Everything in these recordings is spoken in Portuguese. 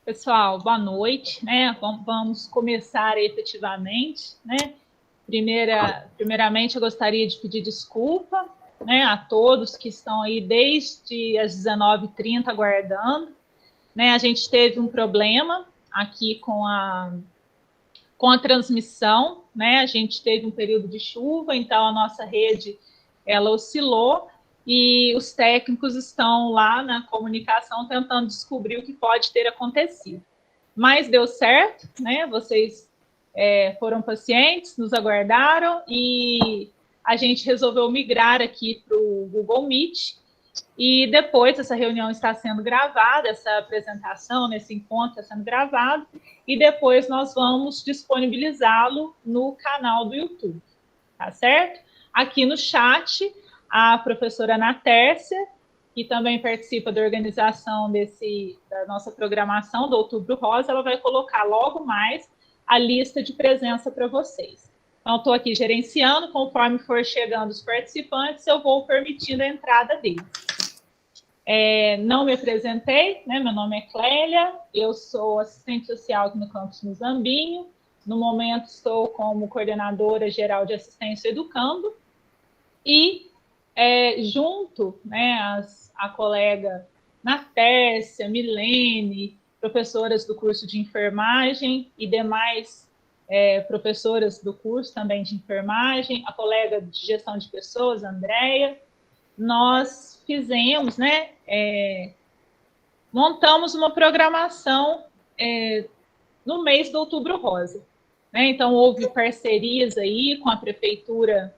Pessoal, boa noite, né? Vamos começar efetivamente, né? Primeiramente, eu gostaria de pedir desculpa, né, a todos que estão aí desde as 19h30 aguardando, né? A gente teve um problema aqui com a transmissão, né? A gente teve um período de chuva, então a nossa rede ela oscilou e os técnicos estão lá na comunicação tentando descobrir o que pode ter acontecido. Mas deu certo, né? Vocês foram pacientes, nos aguardaram e a gente resolveu migrar aqui para o Google Meet. E depois essa reunião está sendo gravada, essa apresentação, nesse encontro está sendo gravado, e depois nós vamos disponibilizá-lo no canal do YouTube, tá certo? Aqui no chat, a professora Ana Tércia, que também participa da organização da nossa programação do Outubro Rosa, ela vai colocar logo mais a lista de presença para vocês. Então, estou aqui gerenciando, conforme for chegando os participantes, eu vou permitindo a entrada deles. Não me apresentei, né? Meu nome é Clélia, eu sou assistente social aqui no campus Muzambinho, no momento estou como coordenadora geral de assistência educando, e junto, né, a colega Natércia, Milene, professoras do curso de enfermagem e demais professoras do curso também de enfermagem, a colega de gestão de pessoas, Andréia, nós fizemos, né, montamos uma programação no mês de Outubro Rosa. Né? Então, houve parcerias aí com a Prefeitura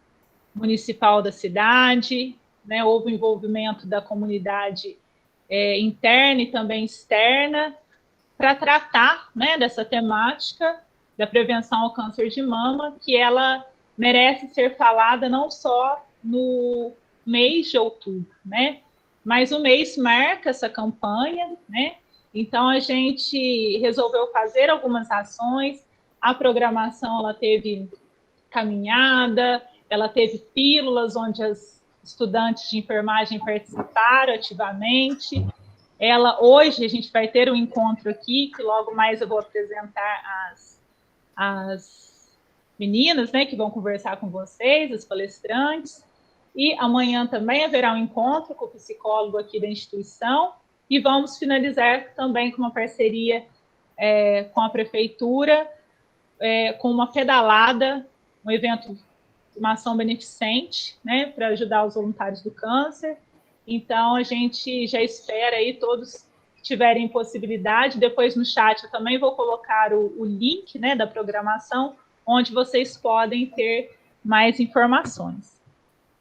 Municipal da cidade, né? Houve envolvimento da comunidade interna e também externa para tratar, né, dessa temática da prevenção ao câncer de mama, que ela merece ser falada não só no mês de outubro, né? Mas o mês marca essa campanha, né? Então a gente resolveu fazer algumas ações. A programação ela teve caminhada, ela teve pílulas onde as estudantes de enfermagem participaram ativamente. Hoje a gente vai ter um encontro aqui, que logo mais eu vou apresentar as meninas, né, que vão conversar com vocês, as palestrantes. E amanhã também haverá um encontro com o psicólogo aqui da instituição e vamos finalizar também com uma parceria com a prefeitura, com uma pedalada, um evento, uma ação beneficente, né, para ajudar os voluntários do câncer. Então, a gente já espera aí todos que tiverem possibilidade. Depois no chat eu também vou colocar o link, né, da programação, onde vocês podem ter mais informações.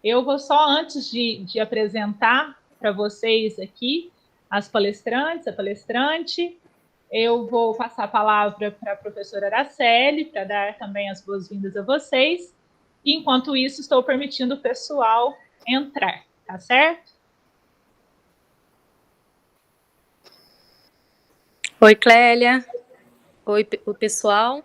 Eu vou só, antes de apresentar para vocês aqui as palestrantes, a palestrante, eu vou passar a palavra para a professora Araceli, para dar também as boas-vindas a vocês. E, enquanto isso, estou permitindo o pessoal entrar, tá certo? Oi, Clélia. Oi, pessoal.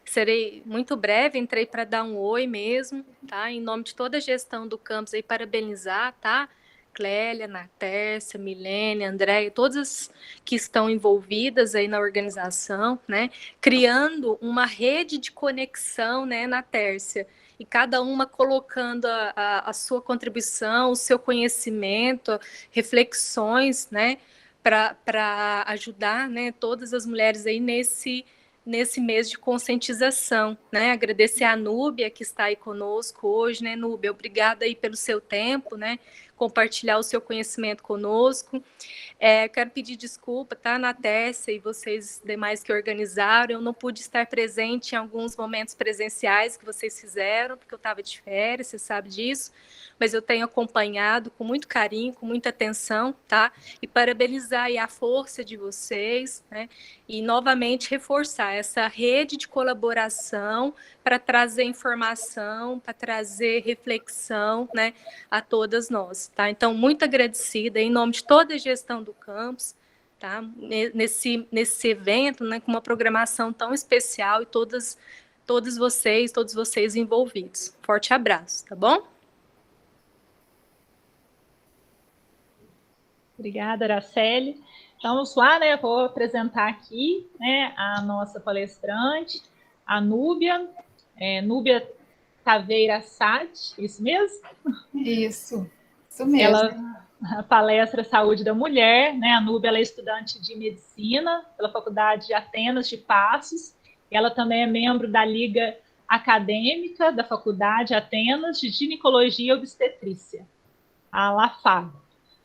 Serei muito breve, entrei para dar um oi mesmo, tá? Em nome de toda a gestão do campus aí, parabenizar, tá? Clélia, Natércia, Milene, Andréia, todas que estão envolvidas aí na organização, né? Criando uma rede de conexão, né, Natércia? E cada uma colocando a sua contribuição, o seu conhecimento, reflexões, né? Para ajudar, né, todas as mulheres aí nesse mês de conscientização, né? Agradecer a Núbia que está aí conosco hoje, né, Núbia? Obrigada aí pelo seu tempo, né? Compartilhar o seu conhecimento conosco. Quero pedir desculpa, tá, Natércia e vocês demais que organizaram. Eu não pude estar presente em alguns momentos presenciais que vocês fizeram, porque eu estava de férias, você sabe disso, mas eu tenho acompanhado com muito carinho, com muita atenção, tá? E parabenizar aí a força de vocês, né? E novamente reforçar essa rede de colaboração para trazer informação, para trazer reflexão, né, a todas nós, tá? Então, muito agradecida em nome de toda a gestão do campus, tá? Nesse evento, né, com uma programação tão especial e todos vocês envolvidos. Forte abraço, tá bom? Obrigada, Araceli. Então, vamos lá, né? Eu vou apresentar aqui, né, a nossa palestrante, a Núbia, Núbia Taveira Sade, isso mesmo? Isso mesmo. Ela palestra Saúde da Mulher, né? A Núbia ela é estudante de Medicina pela Faculdade de Atenas de Passos. Ela também é membro da Liga Acadêmica da Faculdade de Atenas de Ginecologia e Obstetrícia, a LAFAG.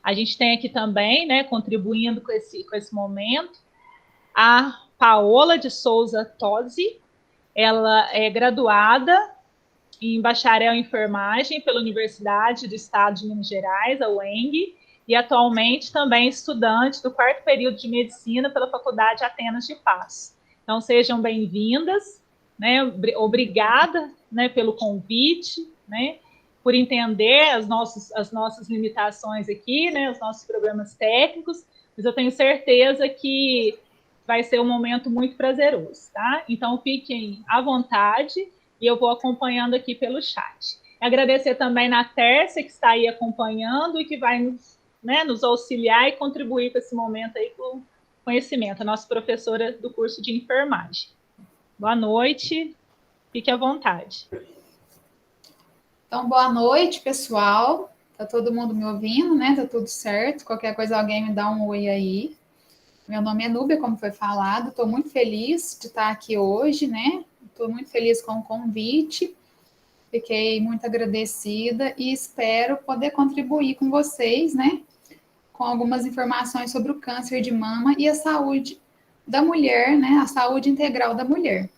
A gente tem aqui também, né, contribuindo com esse momento, a Paola de Souza Tosi. Ela é graduada em bacharel em enfermagem pela Universidade do Estado de Minas Gerais, a UENG, e atualmente também estudante do 4º período de medicina pela Faculdade de Atenas de Passos. Então, sejam bem-vindas, né? Obrigada, né, pelo convite, né, por entender as nossas limitações aqui, né, os nossos problemas técnicos, mas eu tenho certeza que vai ser um momento muito prazeroso, tá? Então, fiquem à vontade e eu vou acompanhando aqui pelo chat. Agradecer também na Tércia, que está aí acompanhando e que vai nos auxiliar e contribuir com esse momento aí com conhecimento, a nossa professora do curso de enfermagem. Boa noite, fique à vontade. Então, boa noite, pessoal. Tá todo mundo me ouvindo, né? Tá tudo certo. Qualquer coisa, alguém me dá um oi aí. Meu nome é Núbia, como foi falado. Estou muito feliz de estar aqui hoje, né? Estou muito feliz com o convite. Fiquei muito agradecida e espero poder contribuir com vocês, né? Com algumas informações sobre o câncer de mama e a saúde da mulher, né? A saúde integral da mulher.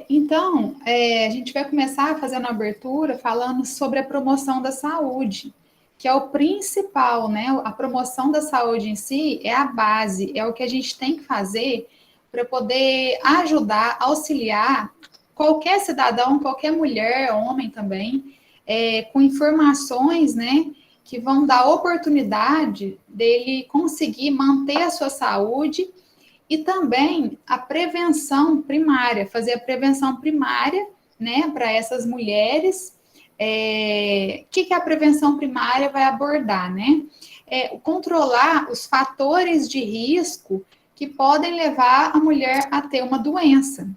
Então, a gente vai começar fazendo a abertura falando sobre a promoção da saúde, que é o principal, né? A promoção da saúde em si é a base, é o que a gente tem que fazer para poder ajudar, auxiliar qualquer cidadão, qualquer mulher, homem também, com informações, né, que vão dar oportunidade dele conseguir manter a sua saúde. E também a prevenção primária, fazer a prevenção primária, né, para essas mulheres. O que a prevenção primária vai abordar, né? Controlar os fatores de risco que podem levar a mulher a ter uma doença.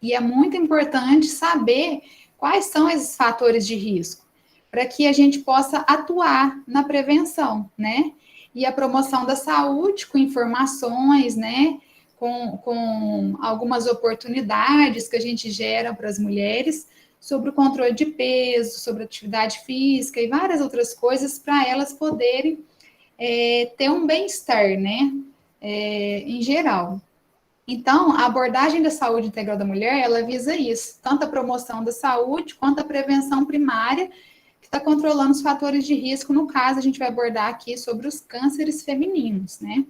E é muito importante saber quais são esses fatores de risco, para que a gente possa atuar na prevenção, né? E a promoção da saúde com informações, né? Com algumas oportunidades que a gente gera para as mulheres sobre o controle de peso, sobre atividade física e várias outras coisas para elas poderem ter um bem-estar, né? Em geral. Então, a abordagem da saúde integral da mulher, ela visa isso, tanto a promoção da saúde quanto a prevenção primária, que está controlando os fatores de risco. No caso, a gente vai abordar aqui sobre os cânceres femininos, né?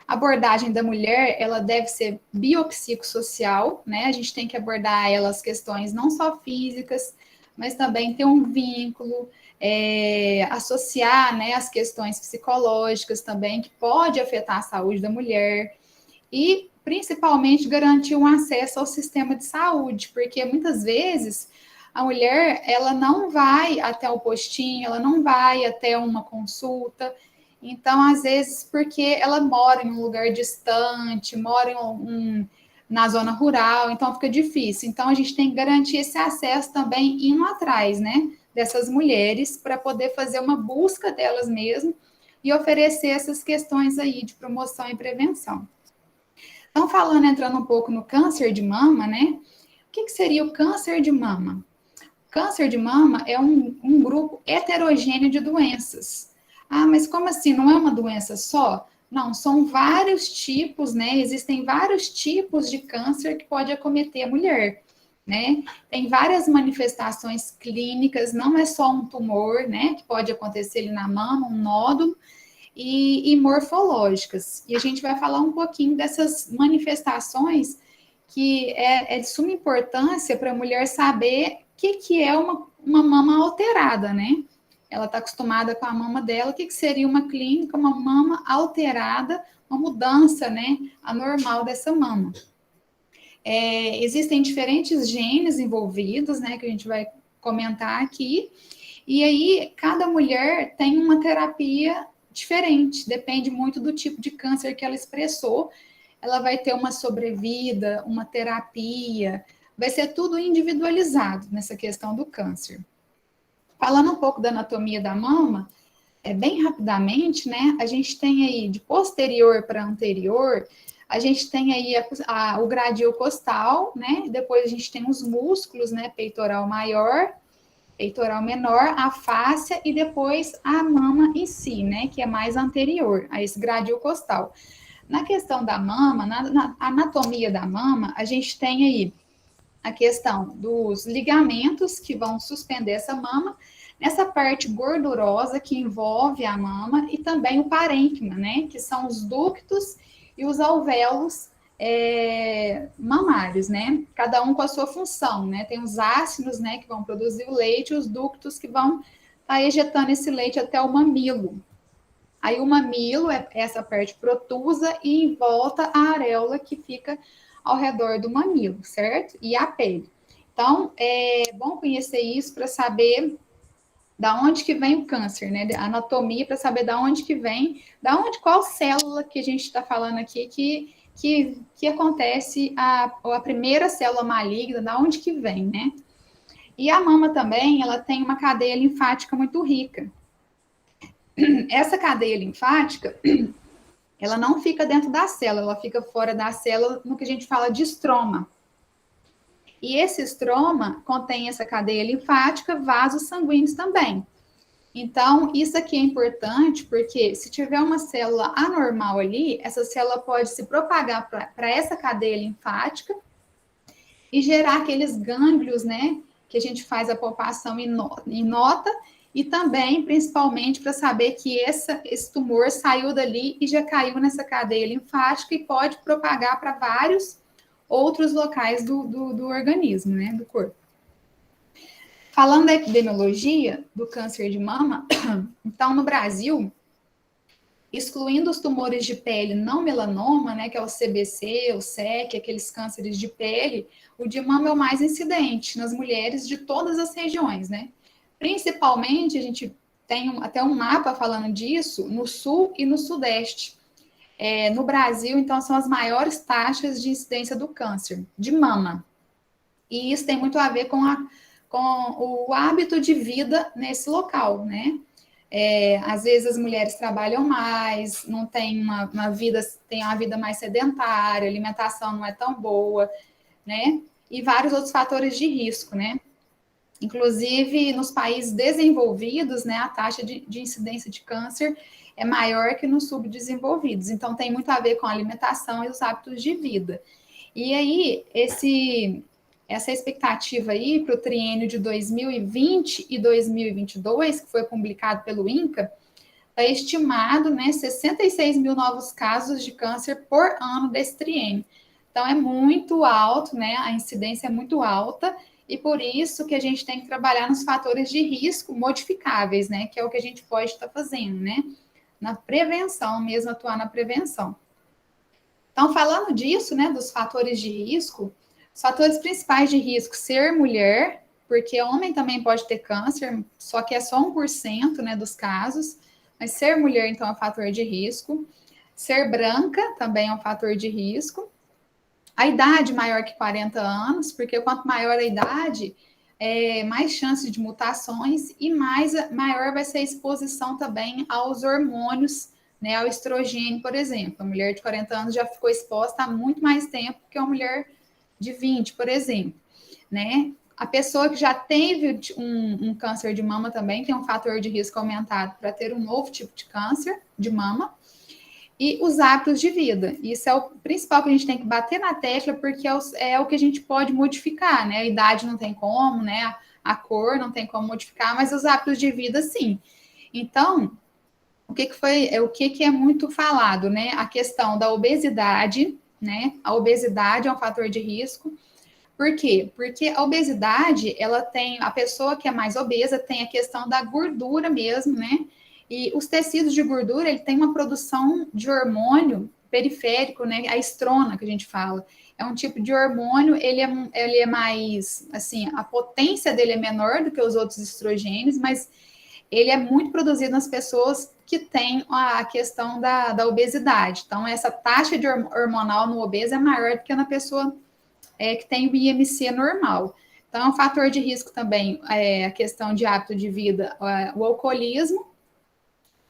A abordagem da mulher, ela deve ser biopsicossocial, né? A gente tem que abordar elas questões não só físicas, mas também ter um vínculo, associar, né, as questões psicológicas também, que pode afetar a saúde da mulher, e principalmente garantir um acesso ao sistema de saúde, porque muitas vezes a mulher, ela não vai até o postinho, ela não vai até uma consulta. Então, às vezes, porque ela mora em um lugar distante, mora na zona rural, então fica difícil. Então, a gente tem que garantir esse acesso também indo atrás, né, dessas mulheres, para poder fazer uma busca delas mesmo e oferecer essas questões aí de promoção e prevenção. Então, entrando um pouco no câncer de mama, né, o que seria o câncer de mama? O câncer de mama é um grupo heterogêneo de doenças. Ah, mas como assim? Não é uma doença só? Não, são vários tipos, né? Existem vários tipos de câncer que pode acometer a mulher, né? Tem várias manifestações clínicas, não é só um tumor, né? Que pode acontecer ali na mama, um nódulo, e morfológicas. E a gente vai falar um pouquinho dessas manifestações que é de suma importância para a mulher saber o que é uma mama alterada, né? ela está acostumada com a mama dela, o que seria uma clínica? Uma mama alterada, uma mudança, né, anormal dessa mama. Existem diferentes genes envolvidos, né, que a gente vai comentar aqui, e aí cada mulher tem uma terapia diferente, depende muito do tipo de câncer que ela expressou, ela vai ter uma sobrevida, uma terapia, vai ser tudo individualizado nessa questão do câncer. Falando um pouco da anatomia da mama, bem rapidamente, né, a gente tem aí de posterior para anterior, a gente tem aí o gradil costal, né, depois a gente tem os músculos, né, peitoral maior, peitoral menor, a fáscia e depois a mama em si, né, que é mais anterior a esse gradil costal. Na questão da mama, na anatomia da mama, a gente tem aí a questão dos ligamentos que vão suspender essa mama, nessa parte gordurosa que envolve a mama e também o parênquima, né, que são os ductos e os alvéolos mamários, né, cada um com a sua função, né, tem os ácidos, né, que vão produzir o leite e os ductos que vão estar ejetando esse leite até o mamilo. Aí o mamilo é essa parte protusa e em volta a areola que fica ao redor do mamilo, certo? E a pele. Então, é bom conhecer isso para saber da onde que vem o câncer, né? A anatomia para saber da onde que vem, qual célula que a gente está falando aqui que acontece a primeira célula maligna, da onde que vem, né? E a mama também, ela tem uma cadeia linfática muito rica. Essa cadeia linfática, ela não fica dentro da célula, ela fica fora da célula no que a gente fala de estroma. E esse estroma contém essa cadeia linfática, vasos sanguíneos também. Então, isso aqui é importante porque se tiver uma célula anormal ali, essa célula pode se propagar para essa cadeia linfática e gerar aqueles gânglios, né, que a gente faz a palpação e nota, e também, principalmente, para saber que esse tumor saiu dali e já caiu nessa cadeia linfática e pode propagar para vários outros locais do organismo, né, do corpo. Falando da epidemiologia do câncer de mama, então, no Brasil, excluindo os tumores de pele não melanoma, né, que é o CBC, o SEC, aqueles cânceres de pele, o de mama é o mais incidente nas mulheres de todas as regiões, né? Principalmente, a gente tem até um mapa falando disso, no sul e no sudeste. No Brasil, então, são as maiores taxas de incidência do câncer de mama. E isso tem muito a ver com o hábito de vida nesse local, né? Às vezes as mulheres trabalham mais, não tem uma vida mais sedentária, a alimentação não é tão boa, né? E vários outros fatores de risco, né? Inclusive, nos países desenvolvidos, né, a taxa de incidência de câncer é maior que nos subdesenvolvidos. Então, tem muito a ver com a alimentação e os hábitos de vida. E aí, essa expectativa aí para o triênio de 2020 e 2022, que foi publicado pelo INCA, está estimado, né, 66 mil novos casos de câncer por ano desse triênio. Então, é muito alto, né, a incidência é muito alta, e por isso que a gente tem que trabalhar nos fatores de risco modificáveis, né, que é o que a gente pode estar fazendo, né, na prevenção, mesmo atuar na prevenção. Então, falando disso, né, dos fatores de risco, os fatores principais de risco, ser mulher, porque homem também pode ter câncer, só que é só 1%, né, dos casos, mas ser mulher, então, é um fator de risco. Ser branca também é um fator de risco. A idade maior que 40 anos, porque quanto maior a idade, mais chances de mutações e maior vai ser a exposição também aos hormônios, né, ao estrogênio, por exemplo. A mulher de 40 anos já ficou exposta há muito mais tempo que uma mulher de 20, por exemplo, né? A pessoa que já teve um câncer de mama também tem um fator de risco aumentado para ter um novo tipo de câncer de mama. E os hábitos de vida. Isso é o principal que a gente tem que bater na tecla, porque é o que a gente pode modificar, né? A idade não tem como, né? A cor não tem como modificar, mas os hábitos de vida, sim. Então, o que é muito falado, né? A questão da obesidade, né? A obesidade é um fator de risco. Por quê? Porque a obesidade, ela tem, a pessoa que é mais obesa tem a questão da gordura mesmo, né? E os tecidos de gordura, ele tem uma produção de hormônio periférico, né? A estrona, que a gente fala. É um tipo de hormônio, ele é mais, assim, a potência dele é menor do que os outros estrogênios, mas ele é muito produzido nas pessoas que têm a questão da obesidade. Então, essa taxa de hormonal no obeso é maior do que na pessoa que tem o IMC normal. Então, é um fator de risco também a questão de hábito de vida, o alcoolismo.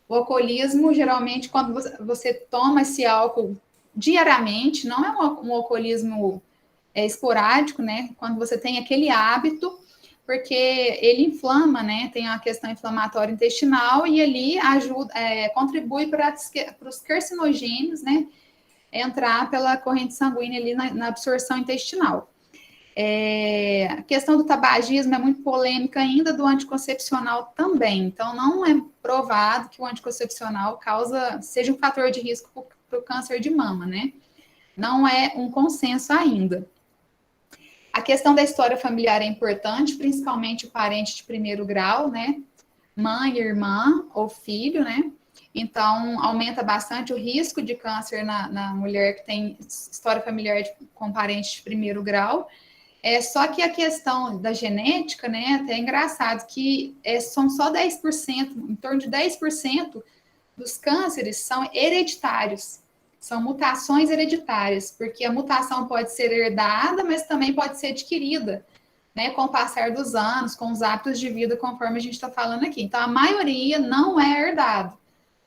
O alcoolismo, geralmente, quando você toma esse álcool diariamente, não é um alcoolismo esporádico, né? Quando você tem aquele hábito, porque ele inflama, né? Tem a questão inflamatória intestinal e ali ajuda, contribui para os carcinogênios, né? Entrar pela corrente sanguínea ali na absorção intestinal. A questão do tabagismo é muito polêmica ainda, do anticoncepcional também. Então, não é provado que o anticoncepcional seja um fator de risco para o câncer de mama, né? Não é um consenso ainda. A questão da história familiar é importante, principalmente o parente de primeiro grau, né? Mãe, irmã ou filho, né? Então, aumenta bastante o risco de câncer na mulher que tem história familiar com parente de primeiro grau. Só que a questão da genética, né? Até é engraçado que são só 10%, em torno de 10% dos cânceres são hereditários. São mutações hereditárias, porque a mutação pode ser herdada, mas também pode ser adquirida, né, com o passar dos anos, com os hábitos de vida, conforme a gente está falando aqui. Então, a maioria não é herdado.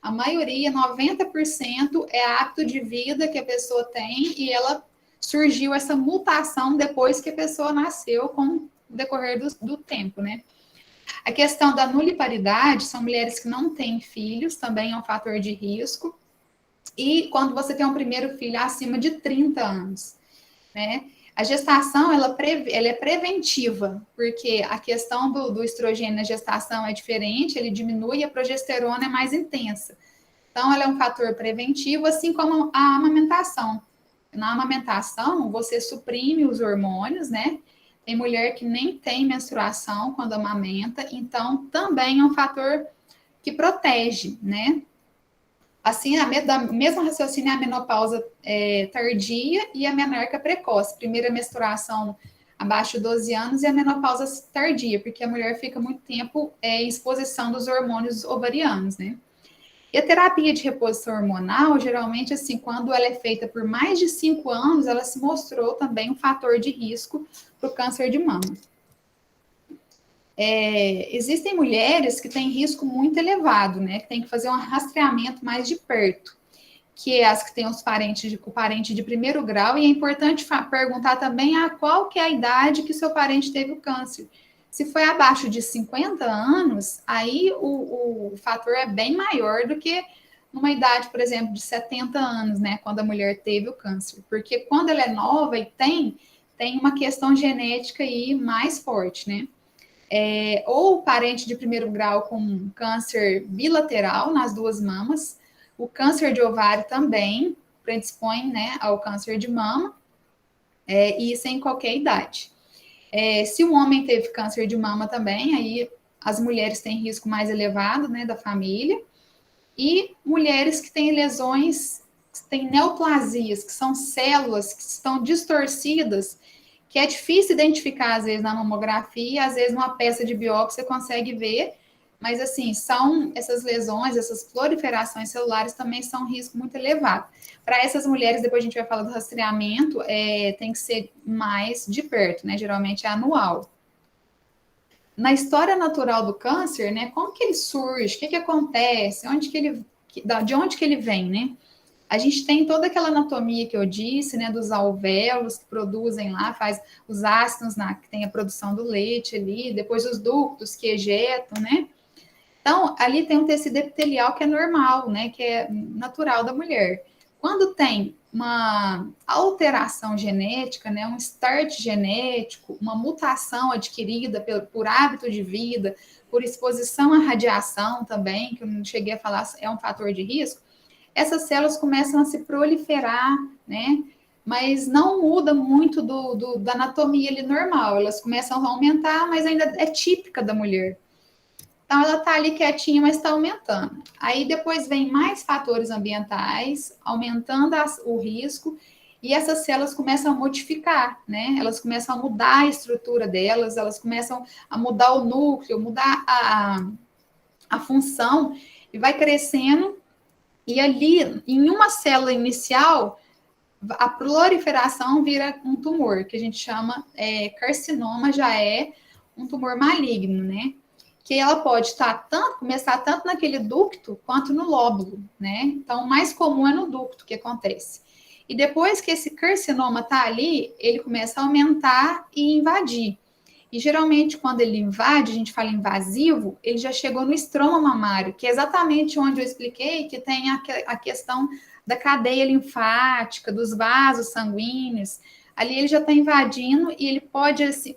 A maioria, 90%, é hábito de vida que a pessoa tem e ela surgiu essa mutação depois que a pessoa nasceu com o decorrer do tempo, né? A questão da nuliparidade, são mulheres que não têm filhos, também é um fator de risco. E quando você tem um primeiro filho acima de 30 anos, né? A gestação, ela é preventiva, porque a questão do estrogênio na gestação é diferente, ele diminui e a progesterona é mais intensa. Então, ela é um fator preventivo, assim como a amamentação. Na amamentação, você suprime os hormônios, né? Tem mulher que nem tem menstruação quando amamenta, então também é um fator que protege, né? Assim, da mesma raciocínio é a menopausa tardia e a menarca precoce. Primeira menstruação abaixo de 12 anos e a menopausa tardia, porque a mulher fica muito tempo em exposição dos hormônios ovarianos, né? E a terapia de reposição hormonal, geralmente, assim, quando ela é feita por mais de 5 anos, ela se mostrou também um fator de risco para o câncer de mama. Existem mulheres que têm risco muito elevado, né? Que tem que fazer um rastreamento mais de perto, que é as que têm o parente de primeiro grau, e é importante perguntar também qual que é a idade que seu parente teve o câncer. Se foi abaixo de 50 anos, aí o fator é bem maior do que numa idade, por exemplo, de 70 anos, né? Quando a mulher teve o câncer. Porque quando ela é nova e tem uma questão genética aí mais forte, né? Ou parente de primeiro grau com câncer bilateral nas duas mamas, o câncer de ovário também predispõe, né, ao câncer de mama, e isso em qualquer idade. Se um homem teve câncer de mama também, aí as mulheres têm risco mais elevado, né, da família, e mulheres que têm lesões, que têm neoplasias, que são células que estão distorcidas, que é difícil identificar, às vezes, na mamografia, às vezes, numa peça de biópsia você consegue ver, mas, assim, são essas lesões, essas proliferações celulares também são um risco muito elevado. Para essas mulheres, depois a gente vai falar do rastreamento, tem que ser mais de perto, né? Geralmente é anual. Na história natural do câncer, né? Como que ele surge? O que acontece? De onde que ele vem, né? A gente tem toda aquela anatomia que eu disse, né, dos alvéolos que produzem lá, faz os ácidos que tem a produção do leite ali, depois os ductos que ejetam, né? Então, ali tem um tecido epitelial que é normal, né, que é natural da mulher. Quando tem uma alteração genética, né, um start genético, uma mutação adquirida por hábito de vida, por exposição à radiação também, que eu não cheguei a falar, é um fator de risco, essas células começam a se proliferar, né, mas não muda muito da anatomia ali normal. Elas começam a aumentar, mas ainda é típica da mulher. Então, ela está ali quietinha, mas está aumentando. Aí, depois vem mais fatores ambientais, aumentando o risco, e essas células começam a modificar, né? Elas começam a mudar a estrutura delas, elas começam a mudar o núcleo, mudar a função, e vai crescendo, e ali, em uma célula inicial, a proliferação vira um tumor, que a gente chama carcinoma, já é um tumor maligno, né? Que ela pode começar tanto naquele ducto quanto no lóbulo, né? Então, o mais comum é no ducto que acontece. E depois que esse carcinoma tá ali, ele começa a aumentar e invadir. E geralmente, quando ele invade, a gente fala invasivo, ele já chegou no estroma mamário, que é exatamente onde eu expliquei que tem a questão da cadeia linfática, dos vasos sanguíneos. Ali ele já está invadindo e ele pode, assim,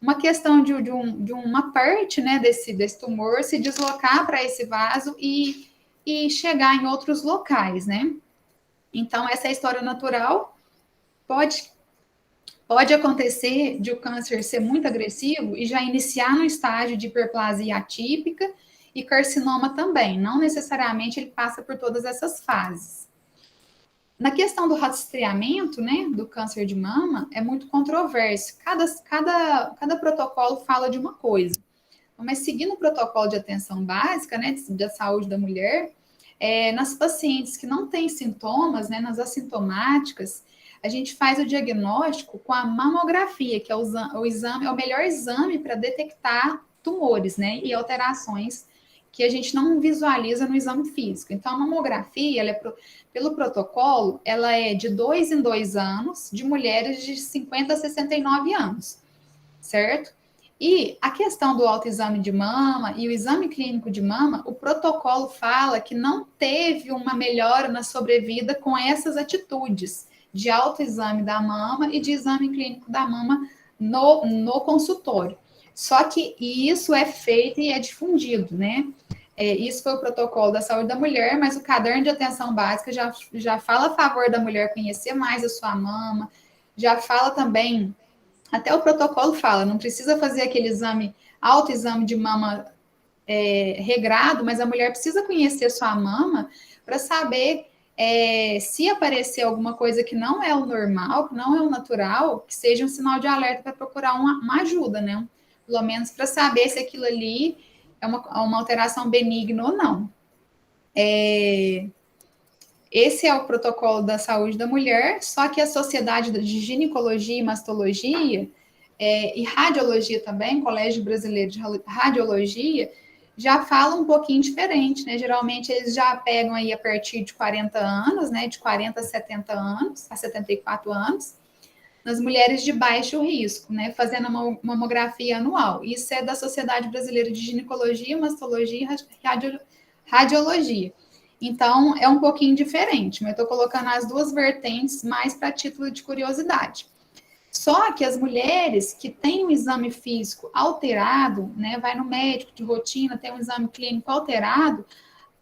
uma questão de uma parte, né, desse tumor se deslocar para esse vaso e chegar em outros locais, né? Então, essa é a história natural. Pode acontecer de o câncer ser muito agressivo e já iniciar no estágio de hiperplasia atípica e carcinoma também. Não necessariamente ele passa por todas essas fases. Na questão do rastreamento, né, do câncer de mama, é muito controverso. Cada protocolo fala de uma coisa. Mas seguindo o protocolo de atenção básica, né, da saúde da mulher, nas pacientes que não têm sintomas, né, nas assintomáticas, a gente faz o diagnóstico com a mamografia, que é o exame, é o melhor exame para detectar tumores, né, e alterações que a gente não visualiza no exame físico. Então, a mamografia, pelo protocolo, ela é de 2 em 2 anos, de mulheres de 50 a 69 anos, certo? E a questão do autoexame de mama e o exame clínico de mama, o protocolo fala que não teve uma melhora na sobrevida com essas atitudes de autoexame da mama e de exame clínico da mama no consultório. Só que isso é feito e é difundido, né? Isso foi o protocolo da saúde da mulher, mas o caderno de atenção básica já fala a favor da mulher conhecer mais a sua mama, já fala também, até o protocolo fala, não precisa fazer aquele autoexame de mama regrado, mas a mulher precisa conhecer sua mama para saber se aparecer alguma coisa que não é o normal, que não é o natural, que seja um sinal de alerta para procurar uma ajuda, né? Pelo menos para saber se aquilo ali é uma alteração benigna ou não. Esse é o protocolo da saúde da mulher, só que a Sociedade de Ginecologia e Mastologia e Radiologia também, Colégio Brasileiro de Radiologia, já fala um pouquinho diferente, né? Geralmente eles já pegam aí a partir de 40 anos, né? De 40 a 70 anos, a 74 anos, nas mulheres de baixo risco, né? Fazendo uma mamografia anual. Isso é da Sociedade Brasileira de Ginecologia, Mastologia e Radiologia. Então, é um pouquinho diferente, mas eu estou colocando as duas vertentes mais para título de curiosidade. Só que as mulheres que têm um exame físico alterado, né, vai no médico de rotina, tem um exame clínico alterado,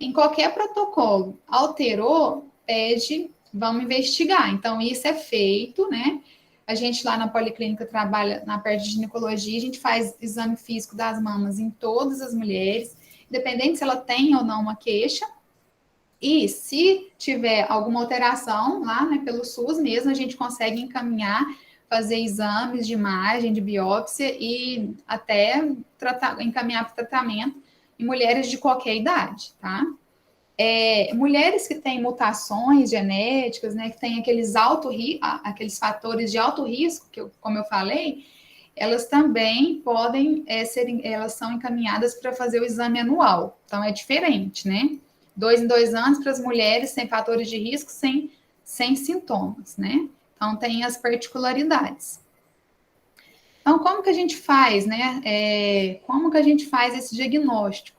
em qualquer protocolo, alterou, pede, vamos investigar. Então, isso é feito, né? A gente lá na Policlínica trabalha na parte de ginecologia, a gente faz exame físico das mamas em todas as mulheres, independente se ela tem ou não uma queixa. E se tiver alguma alteração lá, né, pelo SUS mesmo, a gente consegue encaminhar, fazer exames de imagem, de biópsia e até encaminhar para tratamento em mulheres de qualquer idade, tá? Mulheres que têm mutações genéticas, né, que têm aqueles fatores de alto risco, como eu falei, elas também podem elas são encaminhadas para fazer o exame anual. Então, é diferente, né? 2 em 2 anos para as mulheres sem fatores de risco, sem sintomas, né? Então, tem as particularidades. Então, como que a gente faz, né? Como que a gente faz esse diagnóstico?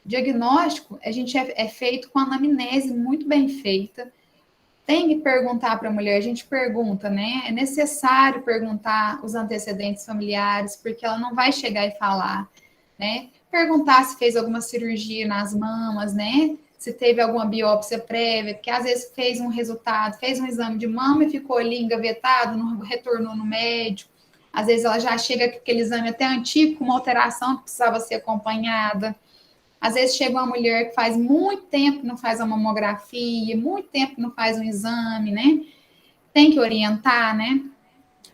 Diagnóstico, a gente é feito com anamnese muito bem feita. Tem que perguntar para a mulher, a gente pergunta, né? É necessário perguntar os antecedentes familiares, porque ela não vai chegar e falar, né? Perguntar se fez alguma cirurgia nas mamas, né? se teve alguma biópsia prévia, porque às vezes fez um resultado, fez um exame de mama e ficou ali engavetado, não retornou no médico. Às vezes ela já chega com aquele exame até antigo, com uma alteração que precisava ser acompanhada. Às vezes chega uma mulher que faz muito tempo que não faz uma mamografia, muito tempo que não faz um exame, né? Tem que orientar, né?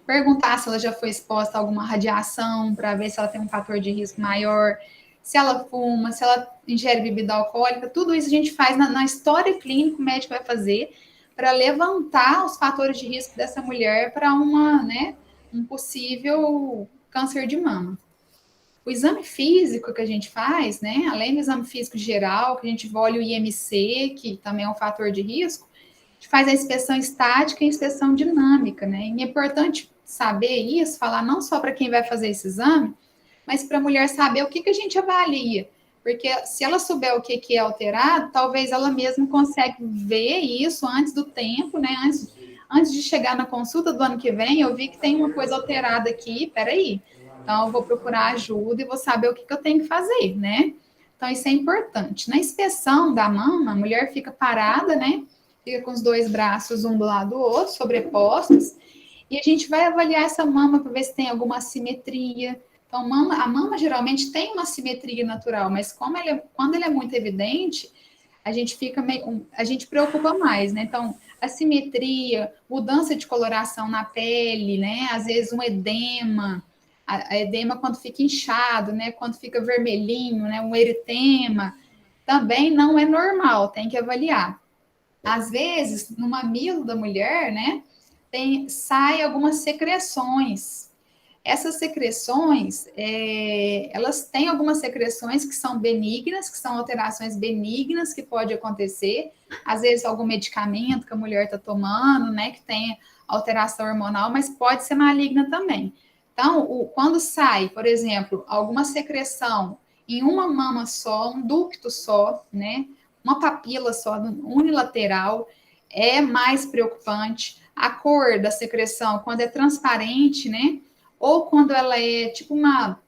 Perguntar se ela já foi exposta a alguma radiação, para ver se ela tem um fator de risco maior, se ela fuma, se ela ingere bebida alcoólica, tudo isso a gente faz na história clínica, o médico vai fazer para levantar os fatores de risco dessa mulher para um possível câncer de mama. O exame físico que a gente faz, né, além do exame físico geral, que a gente olha o IMC, que também é um fator de risco, a gente faz a inspeção estática e a inspeção dinâmica, né? E é importante saber isso, falar não só para quem vai fazer esse exame, mas para a mulher saber o que a gente avalia. Porque se ela souber o que é alterado, talvez ela mesma consiga ver isso antes do tempo, né? Antes de chegar na consulta do ano que vem, eu vi que tem uma coisa alterada aqui, peraí. Então, eu vou procurar ajuda e vou saber o que eu tenho que fazer, né? Então, isso é importante. Na inspeção da mama, a mulher fica parada, né? Fica com os dois braços um do lado do outro, sobrepostos, e a gente vai avaliar essa mama para ver se tem alguma assimetria. Então, a mama geralmente tem uma assimetria natural, mas quando ela é muito evidente, a gente a gente preocupa mais, né? Então, assimetria, mudança de coloração na pele, né? Às vezes um edema, a edema quando fica inchado, né? Quando fica vermelhinho, né? Um eritema, também não é normal, tem que avaliar. Às vezes, no mamilo da mulher, né? Sai algumas secreções. Essas secreções, elas têm algumas secreções que são benignas, que são alterações benignas que pode acontecer. Às vezes, algum medicamento que a mulher está tomando, né, que tem alteração hormonal, mas pode ser maligna também. Então, quando sai, por exemplo, alguma secreção em uma mama só, um ducto só, né, uma papila só, unilateral, é mais preocupante. A cor da secreção, quando é transparente, né, ou quando ela é tipo uma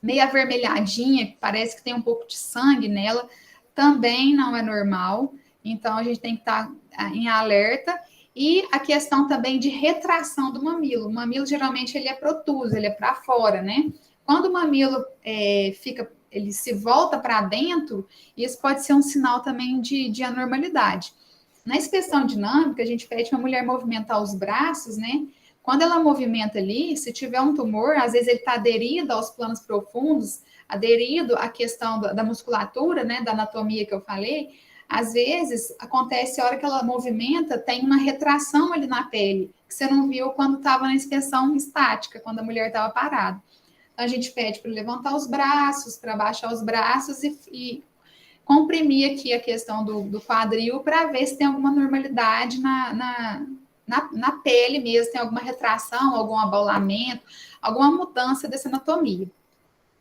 meio avermelhadinha, que parece que tem um pouco de sangue nela, também não é normal. Então, a gente tem que estar em alerta. E a questão também de retração do mamilo. O mamilo, geralmente, ele é protuso, ele é para fora, né? Quando o mamilo ele se volta para dentro, isso pode ser um sinal também de anormalidade. Na inspeção dinâmica, a gente pede para a mulher movimentar os braços, né? Quando ela movimenta ali, se tiver um tumor, às vezes ele está aderido aos planos profundos, aderido à questão da musculatura, né, da anatomia que eu falei, às vezes acontece a hora que ela movimenta, tem uma retração ali na pele, que você não viu quando estava na inspeção estática, quando a mulher estava parada. Então, a gente pede para levantar os braços, para baixar os braços e comprimir aqui a questão do quadril para ver se tem alguma normalidade na pele mesmo, tem alguma retração, algum abaulamento, alguma mudança dessa anatomia.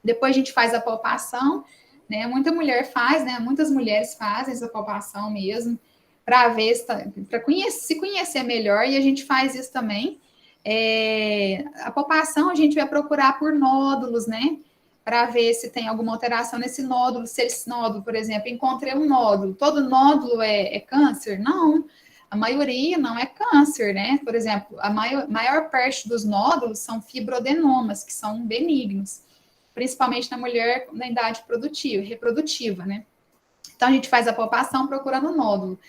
Depois a gente faz a palpação, né? Muita mulher faz, né? Muitas mulheres fazem essa palpação mesmo, para ver, para se conhecer melhor, e a gente faz isso também. A palpação a gente vai procurar por nódulos, né? Para ver se tem alguma alteração nesse nódulo. Se esse nódulo, por exemplo, encontrei um nódulo, todo nódulo é câncer? Não. A maioria não é câncer, né? Por exemplo, a maior parte dos nódulos são fibroadenomas, que são benignos, principalmente na mulher na idade reprodutiva, né? Então, a gente faz a palpação procurando o nódulo.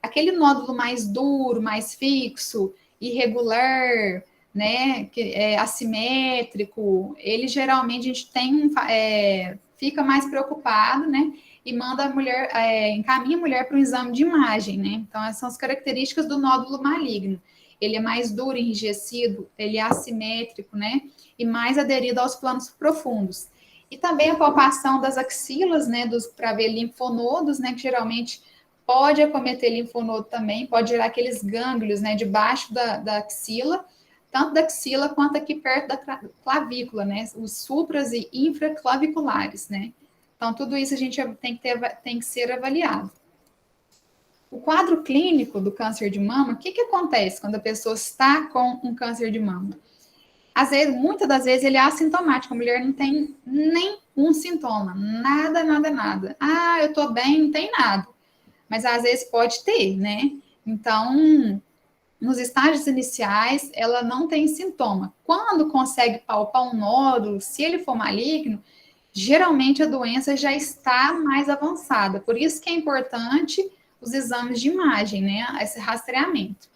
Aquele nódulo mais duro, mais fixo, irregular, né, que é assimétrico, ele geralmente a gente fica mais preocupado, né? E manda a mulher, encaminha a mulher para um exame de imagem, né? Então, essas são as características do nódulo maligno. Ele é mais duro, enrijecido, ele é assimétrico, né? E mais aderido aos planos profundos. E também a palpação das axilas, né? Para ver linfonodos, né? Que geralmente pode acometer linfonodo também, pode gerar aqueles gânglios, né? Debaixo da axila, tanto da axila quanto aqui perto da clavícula, né? Os supras e infraclaviculares, né? Então, tudo isso a gente tem que ser avaliado. O quadro clínico do câncer de mama, o que acontece quando a pessoa está com um câncer de mama? Às vezes, muitas das vezes, ele é assintomático, a mulher não tem nenhum sintoma, nada. Ah, eu tô bem, não tem nada. mas às vezes pode ter, né? Então, nos estágios iniciais, ela não tem sintoma. Quando consegue palpar um nódulo, se ele for maligno, geralmente a doença já está mais avançada. Por isso que é importante os exames de imagem, né? Esse rastreamento.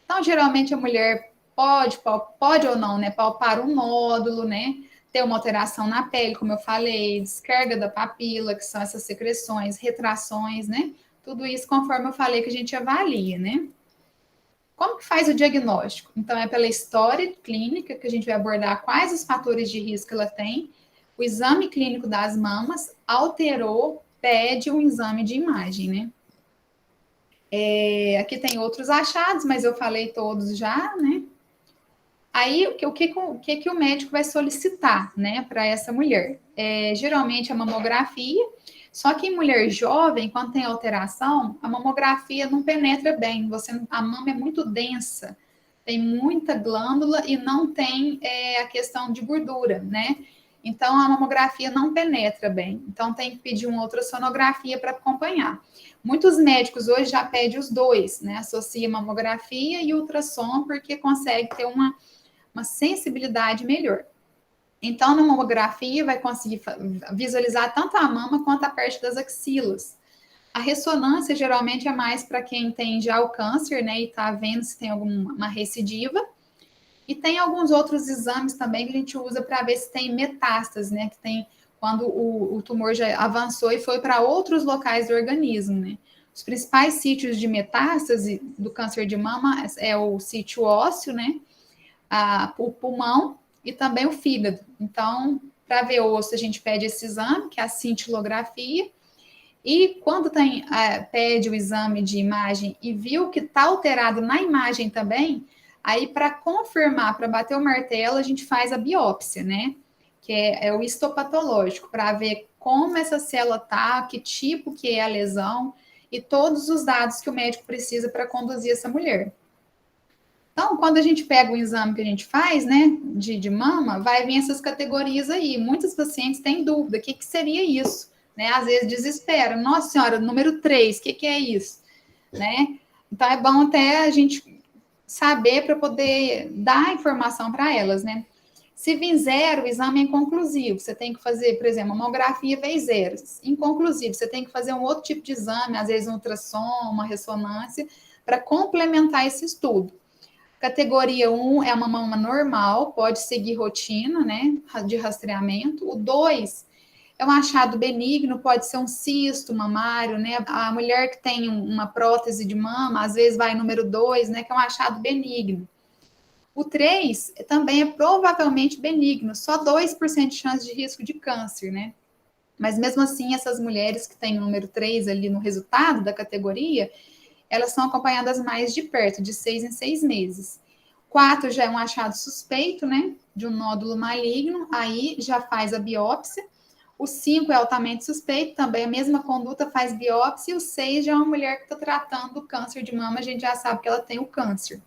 Então, geralmente a mulher pode ou não, né, palpar um nódulo, né? Ter uma alteração na pele, como eu falei, descarga da papila, que são essas secreções, retrações, né? Tudo isso conforme eu falei que a gente avalia, né? Como que faz o diagnóstico? Então, é pela história clínica que a gente vai abordar quais os fatores de risco ela tem. O exame clínico das mamas alterou, pede um exame de imagem, né? Aqui tem outros achados, mas eu falei todos já, né? Aí, o que o médico vai solicitar, né, para essa mulher? Geralmente a mamografia, só que em mulher jovem, quando tem alteração, a mamografia não penetra bem, a mama é muito densa, tem muita glândula e não tem a questão de gordura, né? Então, a mamografia não penetra bem. Então, tem que pedir uma ultrassonografia para acompanhar. Muitos médicos hoje já pedem os dois, né? Associa mamografia e ultrassom, porque consegue ter uma sensibilidade melhor. Então, na mamografia, vai conseguir visualizar tanto a mama quanto a parte das axilas. A ressonância, geralmente, é mais para quem tem já o câncer, né, e está vendo se tem alguma recidiva. E tem alguns outros exames também que a gente usa para ver se tem metástase, né, que tem quando o tumor já avançou e foi para outros locais do organismo, né. Os principais sítios de metástase do câncer de mama é o sítio ósseo, né, o pulmão e também o fígado. Então, para ver osso, a gente pede esse exame, que é a cintilografia, e quando pede o exame de imagem e viu que está alterado na imagem também, aí para confirmar, para bater o martelo, a gente faz a biópsia, né? Que é o histopatológico, para ver como essa célula tá, que tipo que é a lesão e todos os dados que o médico precisa para conduzir essa mulher. Então, quando a gente pega o exame que a gente faz, né, de mama, vai vir essas categorias aí. Muitos pacientes têm dúvida, o que seria isso? Né? Às vezes desesperam. Nossa senhora, número 3, o que é isso? Né? Então, é bom até a gente saber para poder dar informação para elas, né? Se vir zero, o exame é inconclusivo. Você tem que fazer, por exemplo, mamografia vez zero. Inconclusivo. Você tem que fazer um outro tipo de exame, às vezes um ultrassom, uma ressonância, para complementar esse estudo. Categoria 1 é uma mama normal, pode seguir rotina, né, de rastreamento. O 2 é um achado benigno, pode ser um cisto mamário, né? A mulher que tem uma prótese de mama, às vezes vai número 2, né, que é um achado benigno. O 3 também é provavelmente benigno, só 2% de chance de risco de câncer, né? Mas mesmo assim, essas mulheres que têm o número 3 ali no resultado da categoria, elas são acompanhadas mais de perto, de 6 em 6 meses. 4 já é um achado suspeito, né, de um nódulo maligno, aí já faz a biópsia. O 5 é altamente suspeito, também a mesma conduta, faz biópsia. E o 6 já é uma mulher que está tratando o câncer de mama, a gente já sabe que ela tem o câncer.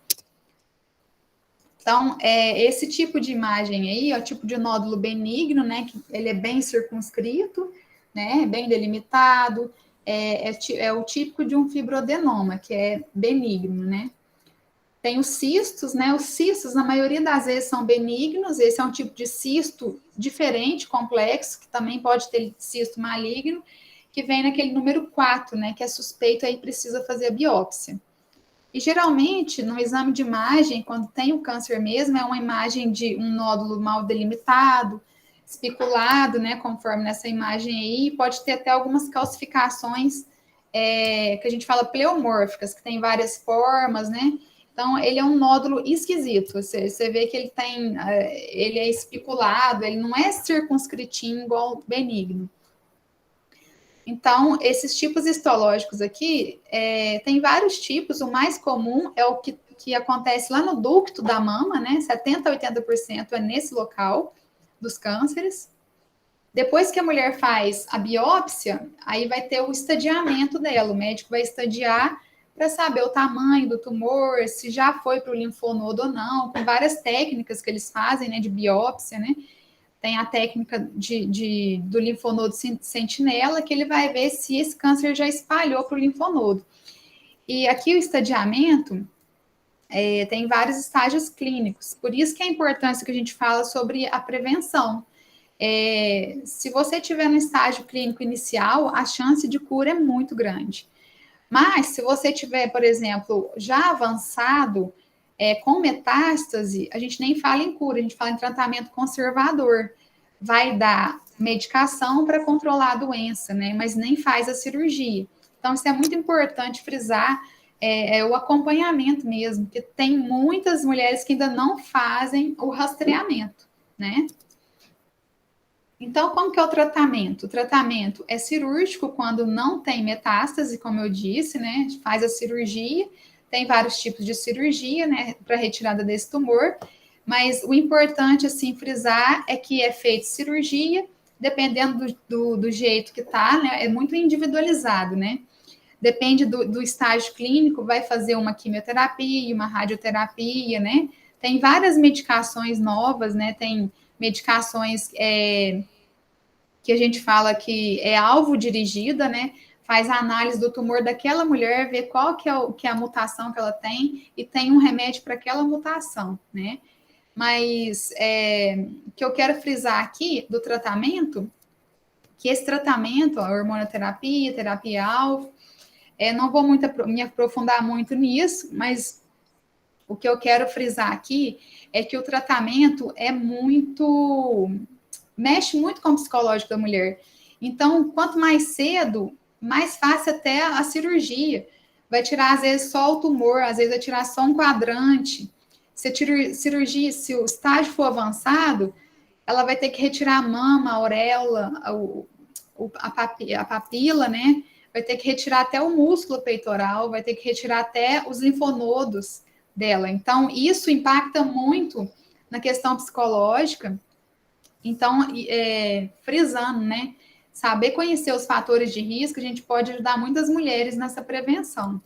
Então, esse tipo de imagem aí, o tipo de nódulo benigno, né, que ele é bem circunscrito, né, bem delimitado, é o típico de um fibroadenoma, que é benigno, né. Tem os cistos, né, os cistos, na maioria das vezes, são benignos, esse é um tipo de cisto diferente, complexo, que também pode ter cisto maligno, que vem naquele número 4, né, que é suspeito, aí precisa fazer a biópsia. E geralmente, no exame de imagem, quando tem o câncer mesmo, é uma imagem de um nódulo mal delimitado, especulado, né, conforme nessa imagem aí, pode ter até algumas calcificações que a gente fala pleomórficas, que tem várias formas, né? Então, ele é um nódulo esquisito. Você vê que ele é especulado, ele não é circunscritinho igual benigno. Então, esses tipos histológicos aqui, tem vários tipos. O mais comum é o que acontece lá no ducto da mama, né? 70% a 80% é nesse local dos cânceres. Depois que a mulher faz a biópsia, aí vai ter o estadiamento dela. O médico vai estadiar para saber o tamanho do tumor, se já foi para o linfonodo ou não, com várias técnicas que eles fazem, né, de biópsia, né? tem a técnica do linfonodo sentinela, que ele vai ver se esse câncer já espalhou para o linfonodo. E aqui o estadiamento tem vários estágios clínicos, por isso que é a importância que a gente fala sobre a prevenção. Se você tiver no estágio clínico inicial, a chance de cura é muito grande. Mas se você tiver, por exemplo, já avançado, com metástase, a gente nem fala em cura, a gente fala em tratamento conservador. Vai dar medicação para controlar a doença, né? Mas nem faz a cirurgia. Então, isso é muito importante frisar, o acompanhamento mesmo, porque tem muitas mulheres que ainda não fazem o rastreamento, né? Então, como que é o tratamento? O tratamento é cirúrgico quando não tem metástase, como eu disse, né? Faz a cirurgia, tem vários tipos de cirurgia, né? Para retirada desse tumor, mas o importante, assim, frisar é que é feita cirurgia, dependendo do jeito que tá, né? É muito individualizado, né? Depende do estágio clínico, vai fazer uma quimioterapia, uma radioterapia, né? Tem várias medicações novas, né? Tem medicações que a gente fala que é alvo dirigida, né? Faz a análise do tumor daquela mulher, vê qual que é a mutação que ela tem e tem um remédio para aquela mutação, né? Mas o que eu quero frisar aqui do tratamento, que esse tratamento, a hormonoterapia, terapia-alvo, não vou me aprofundar muito nisso, mas o que eu quero frisar aqui é que o tratamento mexe muito com o psicológico da mulher. Então, quanto mais cedo, mais fácil até a cirurgia. Vai tirar, às vezes, só o tumor, às vezes vai tirar só um quadrante. Se a cirurgia, se o estágio for avançado, ela vai ter que retirar a mama, a auréola, a papila, né? Vai ter que retirar até o músculo peitoral, vai ter que retirar até os linfonodos dela. Então, isso impacta muito na questão psicológica. Então, frisando, né? Saber conhecer os fatores de risco, a gente pode ajudar muitas mulheres nessa prevenção.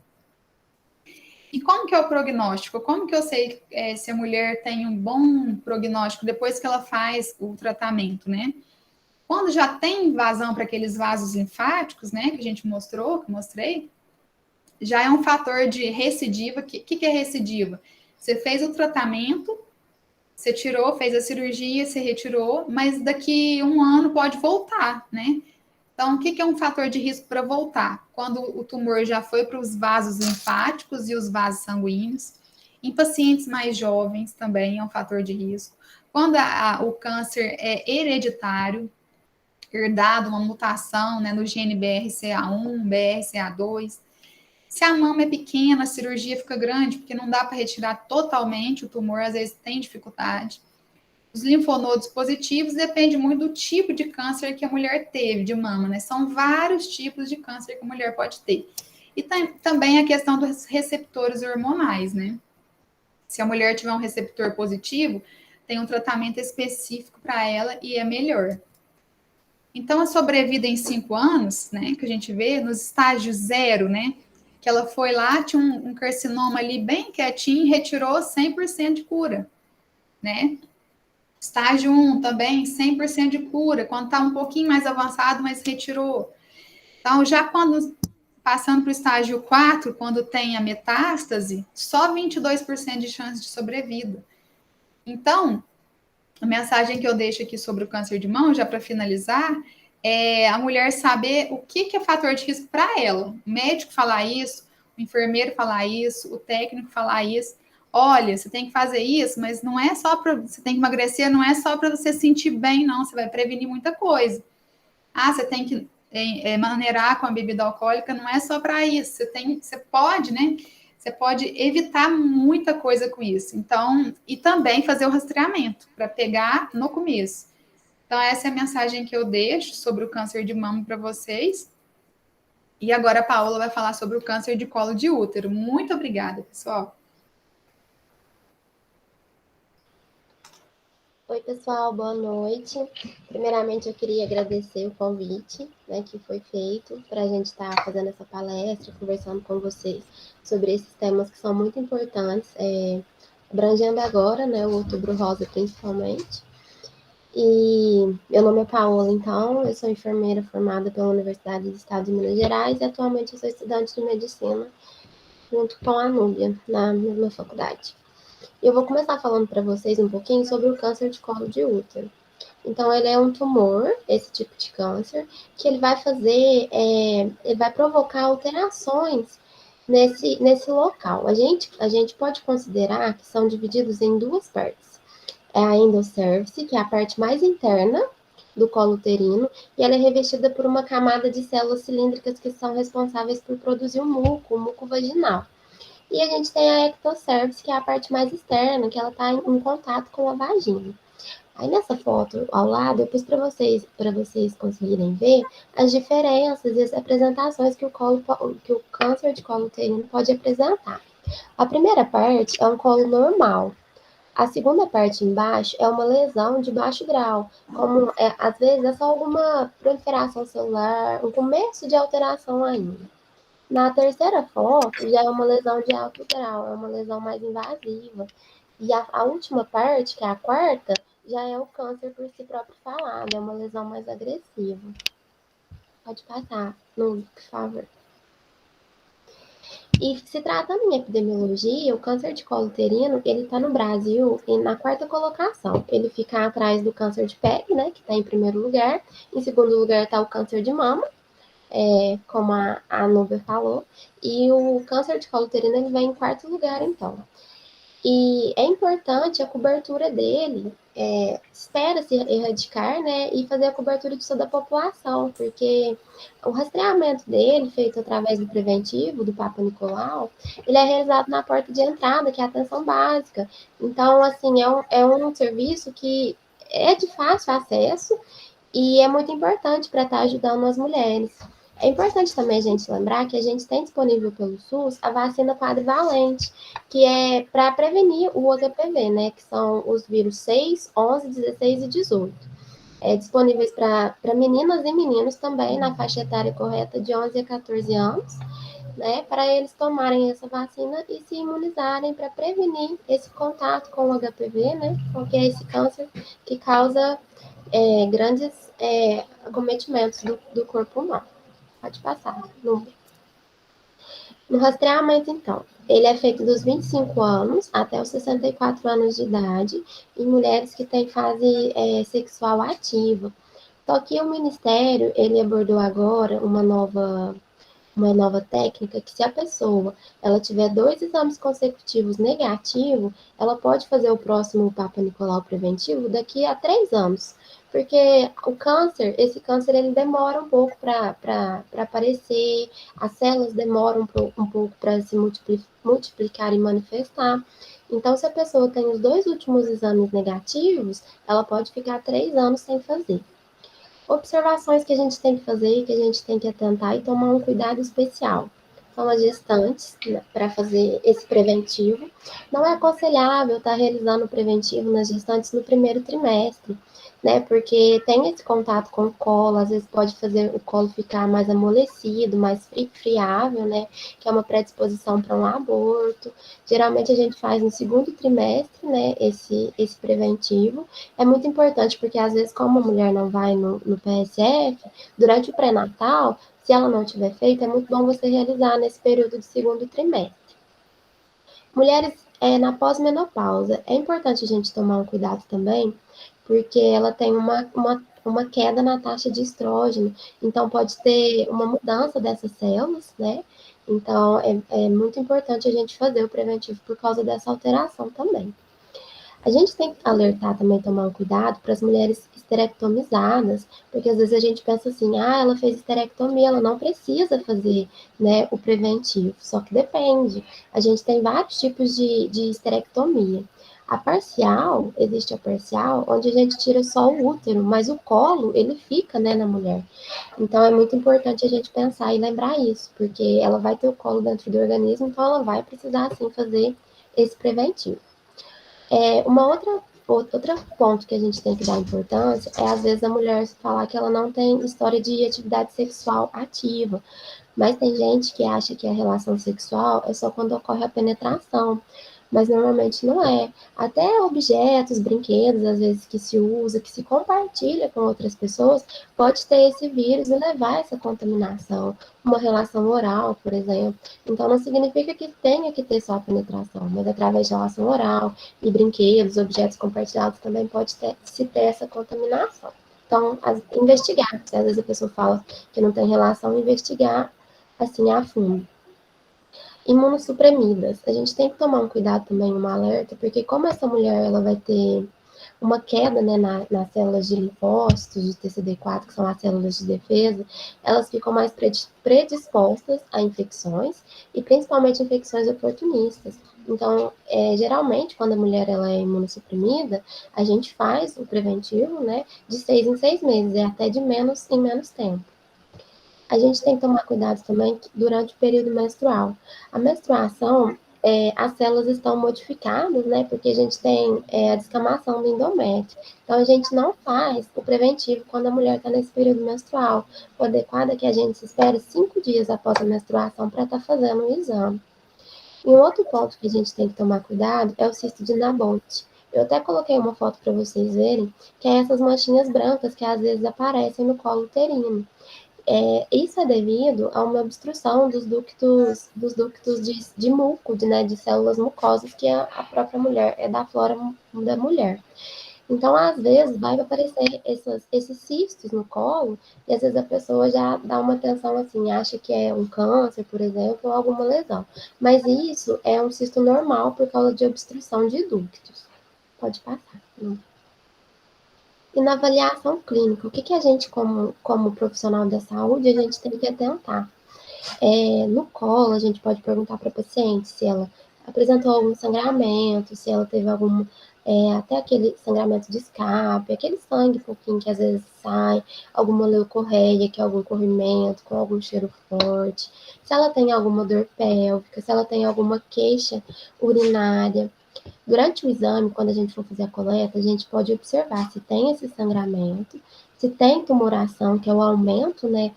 E como que é o prognóstico? Como que eu sei se a mulher tem um bom prognóstico depois que ela faz o tratamento, né? Quando já tem invasão para aqueles vasos linfáticos, né, que a gente mostrei, já é um fator de recidiva. O que é recidiva? Você fez o tratamento, você tirou, fez a cirurgia, você retirou, mas daqui um ano pode voltar, né? Então, o que é um fator de risco para voltar? Quando o tumor já foi para os vasos linfáticos e os vasos sanguíneos. Em pacientes mais jovens também é um fator de risco. Quando o câncer é hereditário, herdado, uma mutação, né, no gene BRCA1, BRCA2. Se a mama é pequena, a cirurgia fica grande, porque não dá para retirar totalmente o tumor, às vezes tem dificuldade. Os linfonodos positivos depende muito do tipo de câncer que a mulher teve de mama, né? São vários tipos de câncer que a mulher pode ter. E também a questão dos receptores hormonais, né? Se a mulher tiver um receptor positivo, tem um tratamento específico para ela e é melhor. Então, a sobrevida em 5 anos, né, que a gente vê nos estágios 0, né, que ela foi lá, tinha um carcinoma ali bem quietinho, retirou 100% de cura, né? Estágio 1 também, 100% de cura, quando está um pouquinho mais avançado, mas retirou. Então, já passando para o estágio 4, quando tem a metástase, só 22% de chance de sobrevida. Então, a mensagem que eu deixo aqui sobre o câncer de mama, já para finalizar, é a mulher saber o que é fator de risco para ela. O médico falar isso, o enfermeiro falar isso, o técnico falar isso. Olha, você tem que fazer isso, mas não é só para você tem que emagrecer, não é só para você se sentir bem, não. Você vai prevenir muita coisa. Você tem que maneirar com a bebida alcoólica, não é só para isso. Você pode, né? Você pode evitar muita coisa com isso. Então, e também fazer o rastreamento para pegar no começo. Então, essa é a mensagem que eu deixo sobre o câncer de mama para vocês. E agora a Paola vai falar sobre o câncer de colo de útero. Muito obrigada, pessoal. Oi, pessoal, boa noite. Primeiramente, eu queria agradecer o convite, né, que foi feito para a gente estar fazendo essa palestra, conversando com vocês sobre esses temas que são muito importantes, abrangendo agora, né, o Outubro Rosa principalmente. E meu nome é Paola, então, eu sou enfermeira formada pela Universidade do Estado de Minas Gerais e atualmente eu sou estudante de medicina junto com a Núbia, na mesma faculdade. Eu vou começar falando para vocês um pouquinho sobre o câncer de colo de útero. Então, ele é um tumor, esse tipo de câncer, que ele vai fazer, ele vai provocar alterações nesse local. A gente pode considerar que são divididos em duas partes. É a endocervice, que é a parte mais interna do colo uterino, e ela é revestida por uma camada de células cilíndricas que são responsáveis por produzir o muco vaginal. E a gente tem a ectocervice, que é a parte mais externa, que ela está em contato com a vagina. Aí nessa foto ao lado, eu pus para vocês conseguirem ver as diferenças e as apresentações que o câncer de colo uterino pode apresentar. A primeira parte é um colo normal. A segunda parte embaixo é uma lesão de baixo grau, como às vezes é só alguma proliferação celular, um começo de alteração ainda. Na terceira foto já é uma lesão de alto grau, é uma lesão mais invasiva. E a última parte, que é a quarta, já é o câncer por si próprio falado, é uma lesão mais agressiva. Pode passar, Nuno, por favor. E se tratando em epidemiologia, o câncer de colo uterino, ele está no Brasil na quarta colocação. Ele fica atrás do câncer de pele, né, que está em primeiro lugar. Em segundo lugar está o câncer de mama, como a Nubia falou. E o câncer de colo uterino, ele vem em quarto lugar, então. E é importante a cobertura dele, espera-se erradicar, né, e fazer a cobertura de toda a população, porque o rastreamento dele, feito através do preventivo, do Papa Nicolau, ele é realizado na porta de entrada, que é a atenção básica. Então, assim, é um serviço que é de fácil acesso e é muito importante para estar ajudando as mulheres. É importante também a gente lembrar que a gente tem disponível pelo SUS a vacina quadrivalente, que é para prevenir o HPV, né? Que são os vírus 6, 11, 16 e 18. Disponíveis para meninas e meninos também, na faixa etária correta de 11 a 14 anos, né? Para eles tomarem essa vacina e se imunizarem para prevenir esse contato com o HPV, né? Que é esse câncer que causa grandes acometimentos do corpo humano. Pode passar. No rastreamento, então, ele é feito dos 25 anos até os 64 anos de idade em mulheres que têm fase sexual ativa. Só que o Ministério, ele abordou agora uma nova técnica que se a pessoa ela tiver 2 exames consecutivos negativos, ela pode fazer o próximo Papa Nicolau preventivo daqui a 3 anos. Porque esse câncer, ele demora um pouco para aparecer, as células demoram um pouco para se multiplicar e manifestar. Então, se a pessoa tem os 2 últimos exames negativos, ela pode ficar 3 anos sem fazer. Observações que a gente tem que fazer, que a gente tem que atentar e tomar um cuidado especial. São as gestantes, né, para fazer esse preventivo. Não é aconselhável estar realizando o preventivo nas gestantes no primeiro trimestre, né? Porque tem esse contato com o colo, às vezes pode fazer o colo ficar mais amolecido, mais friável, né? Que é uma predisposição para um aborto. Geralmente a gente faz no segundo trimestre, né? Esse preventivo. É muito importante porque às vezes, como a mulher não vai no PSF, durante o pré-natal, se ela não tiver feito, é muito bom você realizar nesse período de segundo trimestre. Mulheres na pós-menopausa, é importante a gente tomar um cuidado também, porque ela tem uma queda na taxa de estrógeno, então pode ter uma mudança dessas células, né? Então é muito importante a gente fazer o preventivo por causa dessa alteração também. A gente tem que alertar também, tomar um cuidado para as mulheres esterectomizadas, porque às vezes a gente pensa assim, ela fez esterectomia, ela não precisa fazer, né, o preventivo, só que depende. A gente tem vários tipos de esterectomia. A parcial, existe a parcial, onde a gente tira só o útero, mas o colo, ele fica, né, na mulher. Então, é muito importante a gente pensar e lembrar isso, porque ela vai ter o colo dentro do organismo, então ela vai precisar, sim, fazer esse preventivo. Outro ponto que a gente tem que dar importância é, às vezes, a mulher falar que ela não tem história de atividade sexual ativa. Mas tem gente que acha que a relação sexual é só quando ocorre a penetração. mas normalmente não é. Até objetos, brinquedos, às vezes que se usa, que se compartilha com outras pessoas, pode ter esse vírus e levar essa contaminação. Uma relação oral, por exemplo. Então, não significa que tenha que ter só a penetração, mas através de relação oral e brinquedos, objetos compartilhados, também pode se ter essa contaminação. Então, investigar. Se às vezes a pessoa fala que não tem relação, investigar assim a fundo. Imunossuprimidas. A gente tem que tomar um cuidado também, um alerta, porque como essa mulher ela vai ter uma queda, né, nas células de linfócitos, de TCD4, que são as células de defesa, elas ficam mais predispostas a infecções, e principalmente infecções oportunistas. Então, geralmente, quando a mulher ela é imunossuprimida, a gente faz o preventivo, né, de 6 em 6 meses, é até de menos em menos tempo. A gente tem que tomar cuidado também durante o período menstrual. A menstruação, as células estão modificadas, né? Porque a gente tem a descamação do endométrio. Então, a gente não faz o preventivo quando a mulher está nesse período menstrual. O adequado é que a gente se espere 5 dias após a menstruação para estar fazendo o exame. E um outro ponto que a gente tem que tomar cuidado é o cisto de Nabote. Eu até coloquei uma foto para vocês verem, que é essas manchinhas brancas que às vezes aparecem no colo uterino. Isso é devido a uma obstrução dos ductos de muco, de células mucosas, que a própria mulher, é da flora da mulher. Então, às vezes, vai aparecer esses cistos no colo, e às vezes a pessoa já dá uma atenção assim, acha que é um câncer, por exemplo, ou alguma lesão. Mas isso é um cisto normal por causa de obstrução de ductos. Pode passar. E na avaliação clínica, o que a gente, como profissional da saúde, a gente tem que atentar? No colo, a gente pode perguntar para a paciente se ela apresentou algum sangramento, se ela teve algum, até aquele sangramento de escape, aquele sangue pouquinho que às vezes sai, alguma leucorreia, que é algum corrimento com algum cheiro forte, se ela tem alguma dor pélvica, se ela tem alguma queixa urinária. Durante o exame, quando a gente for fazer a coleta, a gente pode observar se tem esse sangramento, se tem tumoração, que é o aumento, né,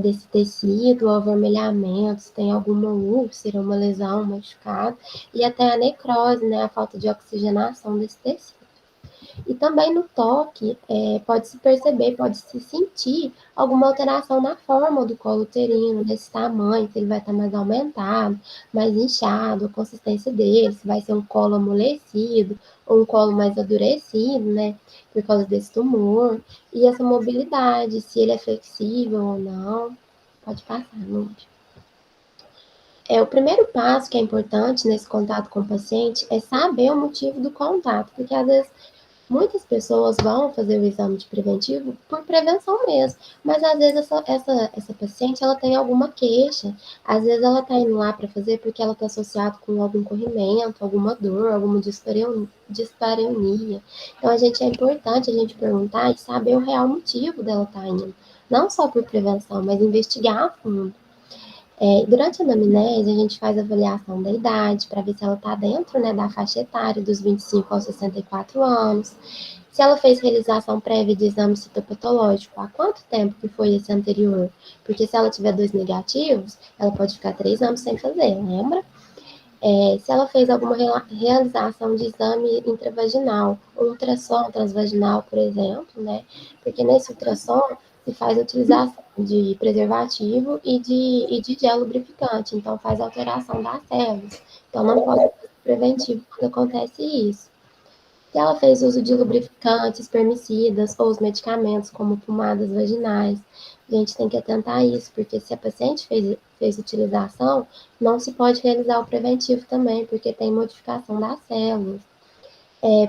desse tecido, o avermelhamento, se tem alguma úlcera, uma lesão, um machucado, e até a necrose, né, a falta de oxigenação desse tecido. E também no toque, pode-se perceber, pode-se sentir alguma alteração na forma do colo uterino, desse tamanho, se ele vai estar mais aumentado, mais inchado, a consistência dele, se vai ser um colo amolecido ou um colo mais adurecido, né, por causa desse tumor. E essa mobilidade, se ele é flexível ou não. Pode passar, Lúcia. O primeiro passo que é importante nesse contato com o paciente é saber o motivo do contato, porque às vezes muitas pessoas vão fazer o exame de preventivo por prevenção mesmo, mas às vezes essa paciente ela tem alguma queixa, às vezes ela está indo lá para fazer porque ela está associada com algum corrimento, alguma dor, alguma dispareunia. Então é importante a gente perguntar e saber o real motivo dela estar indo, não só por prevenção, mas investigar a fundo. Durante a anamnese, a gente faz a avaliação da idade, para ver se ela está dentro, né, da faixa etária dos 25 aos 64 anos. Se ela fez realização prévia de exame citopatológico, há quanto tempo que foi esse anterior? Porque se ela tiver 2 negativos, ela pode ficar 3 anos sem fazer, lembra? Se ela fez alguma realização de exame intravaginal, um ultrassom transvaginal, por exemplo, né? Porque nesse ultrassom se faz a utilização de preservativo e de gel lubrificante, então faz alteração das células. Então não pode ser preventivo quando acontece isso. Se ela fez uso de lubrificantes, espermicidas ou os medicamentos como pomadas vaginais, a gente tem que atentar a isso, porque se a paciente fez utilização, não se pode realizar o preventivo também, porque tem modificação das células.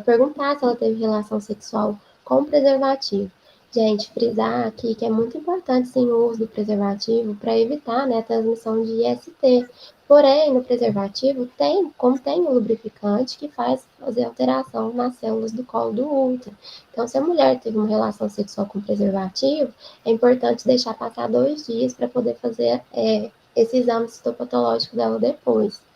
Perguntar se ela teve relação sexual com preservativo. Gente, frisar aqui que é muito importante sim o uso do preservativo para evitar, né, a transmissão de IST. Porém, no preservativo como tem o lubrificante que faz fazer alteração nas células do colo do útero. Então, se a mulher teve uma relação sexual com preservativo, é importante deixar passar 2 dias para poder fazer esse exame citopatológico dela depois.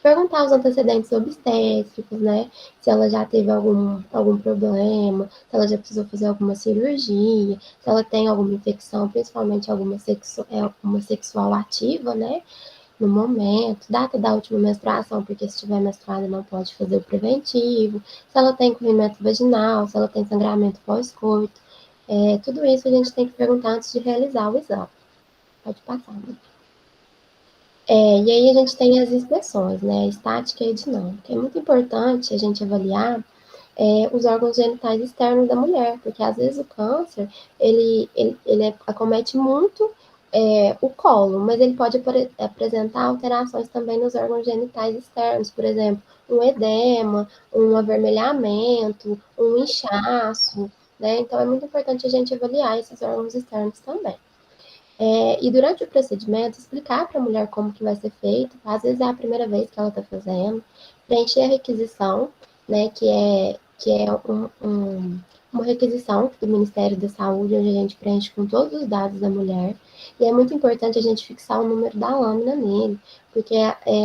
Perguntar os antecedentes obstétricos, né? Se ela já teve algum problema, se ela já precisou fazer alguma cirurgia, se ela tem alguma infecção, principalmente alguma sexual ativa, né? no momento, data da última menstruação, porque se estiver menstruada não pode fazer o preventivo, se ela tem corrimento vaginal, se ela tem sangramento pós-coito, tudo isso a gente tem que perguntar antes de realizar o exame. Pode passar, né? E aí a gente tem as inspeções, né, estática e dinâmica. É muito importante a gente avaliar os órgãos genitais externos da mulher, porque às vezes o câncer, ele acomete muito o colo, mas ele pode apresentar alterações também nos órgãos genitais externos, por exemplo, um edema, um avermelhamento, um inchaço, né? Então é muito importante a gente avaliar esses órgãos externos também. E durante o procedimento, explicar para a mulher como que vai ser feito, às vezes é a primeira vez que ela está fazendo, preencher a requisição, né, que é uma requisição do Ministério da Saúde, onde a gente preenche com todos os dados da mulher, e é muito importante a gente fixar o número da lâmina nele, porque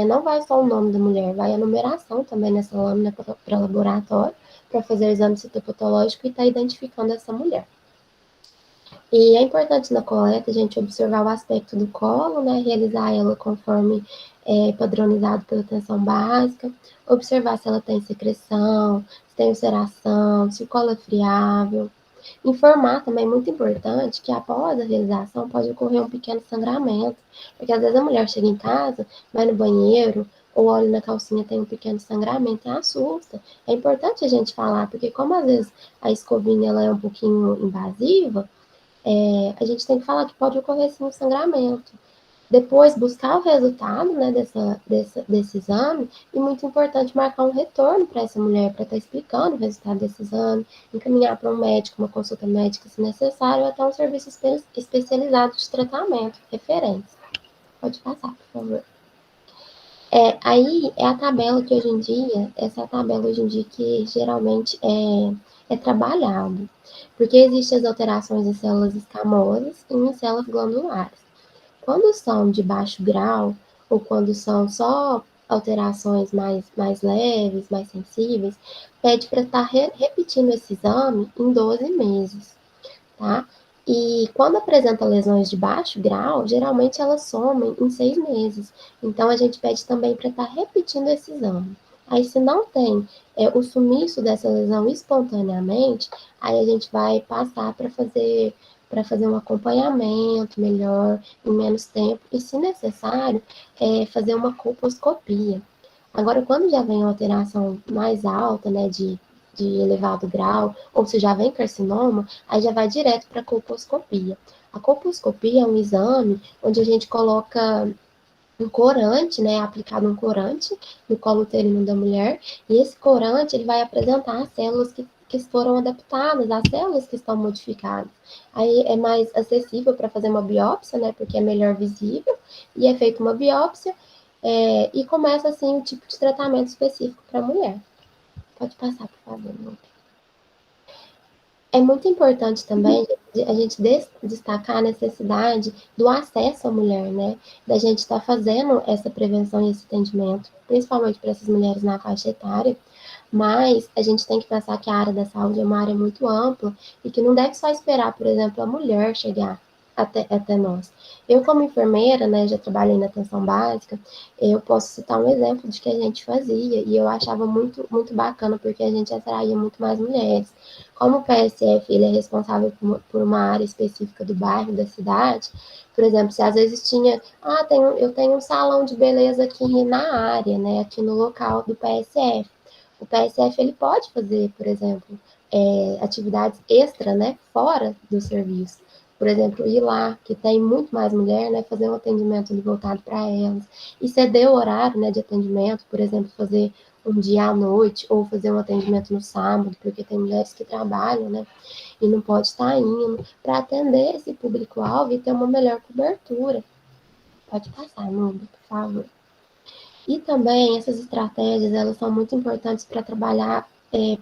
não vai só o nome da mulher, vai a numeração também nessa lâmina para laboratório, para fazer o exame citopatológico e estar identificando essa mulher. E é importante na coleta a gente observar o aspecto do colo, né, realizar ela conforme padronizado pela atenção básica, observar se ela tem secreção, se tem ulceração, se o colo é friável. Informar também, muito importante, que após a realização pode ocorrer um pequeno sangramento, porque às vezes a mulher chega em casa, vai no banheiro, ou olha na calcinha, tem um pequeno sangramento e assusta. É importante a gente falar, porque como às vezes a escovinha ela é um pouquinho invasiva, a gente tem que falar que pode ocorrer sim um sangramento. Depois, buscar o resultado, né, desse exame, e muito importante marcar um retorno para essa mulher, para estar explicando o resultado desse exame, encaminhar para um médico, uma consulta médica se necessário, ou até um serviço especializado de tratamento, referência. Pode passar, por favor. Aí é a tabela que hoje em dia, essa é a tabela hoje em dia que geralmente é trabalhado, porque existem as alterações em células escamosas e em células glandulares. Quando são de baixo grau, ou quando são só alterações mais leves, mais sensíveis, pede para estar repetindo esse exame em 12 meses, tá? E quando apresenta lesões de baixo grau, geralmente elas somem em 6 meses. Então, a gente pede também para estar repetindo esse exame. Aí, se não tem o sumiço dessa lesão espontaneamente, aí a gente vai passar para fazer um acompanhamento melhor, em menos tempo, e, se necessário, fazer uma colposcopia. Agora, quando já vem uma alteração mais alta, né, de elevado grau, ou se já vem carcinoma, aí já vai direto para a colposcopia. A colposcopia é um exame onde a gente coloca um corante, né, aplicado um corante no colo uterino da mulher, e esse corante ele vai apresentar as células que foram adaptadas, as células que estão modificadas. Aí é mais acessível para fazer uma biópsia, né, porque é melhor visível, e é feita uma biópsia, e começa assim o tipo de tratamento específico para a mulher. Pode passar, por favor, Lu. É muito importante também a gente destacar a necessidade do acesso à mulher, né? Da gente estar fazendo essa prevenção e esse atendimento, principalmente para essas mulheres na faixa etária, mas a gente tem que pensar que a área da saúde é uma área muito ampla e que não deve só esperar, por exemplo, a mulher chegar até nós. Eu, como enfermeira, né, já trabalhei na atenção básica, eu posso citar um exemplo de que a gente fazia, e eu achava muito, muito bacana, porque a gente atraía muito mais mulheres. Como o PSF ele é responsável por uma área específica do bairro, da cidade, por exemplo, se às vezes tinha, eu tenho um salão de beleza aqui na área, né, aqui no local do PSF. O PSF ele pode fazer, por exemplo, atividades extra, né, fora do serviço. Por exemplo, ir lá, que tem muito mais mulher, né, fazer um atendimento voltado para elas, e ceder o horário, né, de atendimento, por exemplo, fazer um dia à noite, ou fazer um atendimento no sábado, porque tem mulheres que trabalham, né, e não pode estar indo, para atender esse público-alvo e ter uma melhor cobertura. Pode passar, Nubia, por favor. E também essas estratégias, elas são muito importantes para trabalhar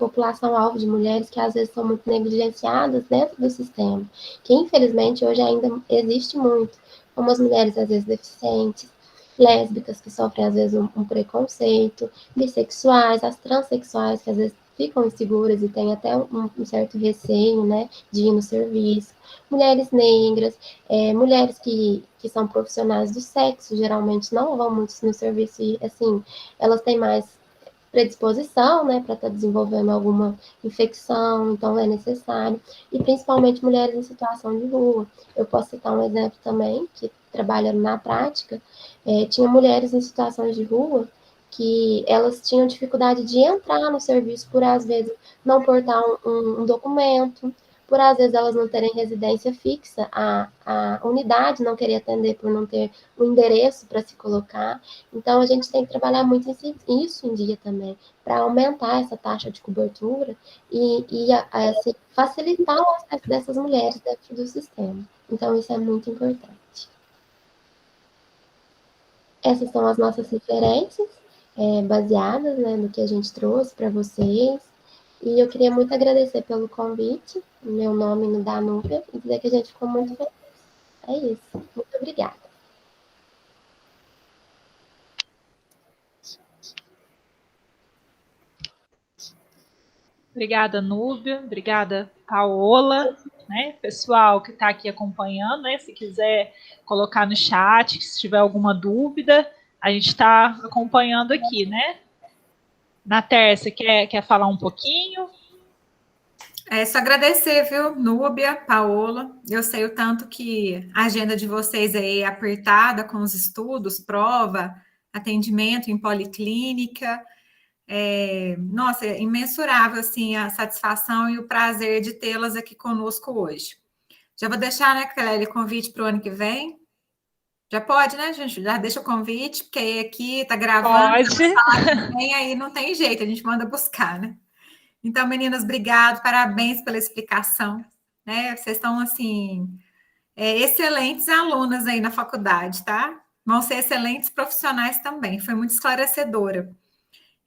população-alvo de mulheres que às vezes são muito negligenciadas dentro do sistema, que infelizmente hoje ainda existe muito, como as mulheres às vezes deficientes, lésbicas que sofrem às vezes um preconceito, bissexuais, as transexuais que às vezes ficam inseguras e têm até um certo receio, né, de ir no serviço. Mulheres negras, mulheres que são profissionais do sexo, geralmente não vão muito no serviço e, assim, elas têm mais predisposição, né, para estar desenvolvendo alguma infecção, então é necessário, e principalmente mulheres em situação de rua. Eu posso citar um exemplo também, que trabalhando na prática, tinha mulheres em situações de rua que elas tinham dificuldade de entrar no serviço por, às vezes, não portar um documento, por, às vezes, elas não terem residência fixa, a unidade não queria atender por não ter o endereço para se colocar. Então, a gente tem que trabalhar muito isso em dia também, para aumentar essa taxa de cobertura e assim, facilitar o acesso dessas mulheres dentro do sistema. Então, isso é muito importante. Essas são as nossas referências, baseadas, né, no que a gente trouxe para vocês. E eu queria muito agradecer pelo convite, meu nome no Danúbia, e dizer que a gente ficou muito feliz. É isso. Muito obrigada. Obrigada, Núbia. Obrigada, Paola. Né? Pessoal que está aqui acompanhando, né? Se quiser colocar no chat, se tiver alguma dúvida, a gente está acompanhando aqui, né? Natéria, você quer falar um pouquinho? Só agradecer, viu, Núbia, Paola. Eu sei o tanto que a agenda de vocês aí é apertada com os estudos, prova, atendimento em policlínica. Nossa, é imensurável, assim, a satisfação e o prazer de tê-las aqui conosco hoje. Já vou deixar, né, Clélia, convite para o ano que vem. Já pode, né, gente? Já deixa o convite, porque aí aqui tá gravando. Pode. Vem aí, não tem jeito, a gente manda buscar, né? Então, meninas, obrigado, parabéns pela explicação, né? Vocês estão, assim, excelentes alunas aí na faculdade, tá? Vão ser excelentes profissionais também, foi muito esclarecedora.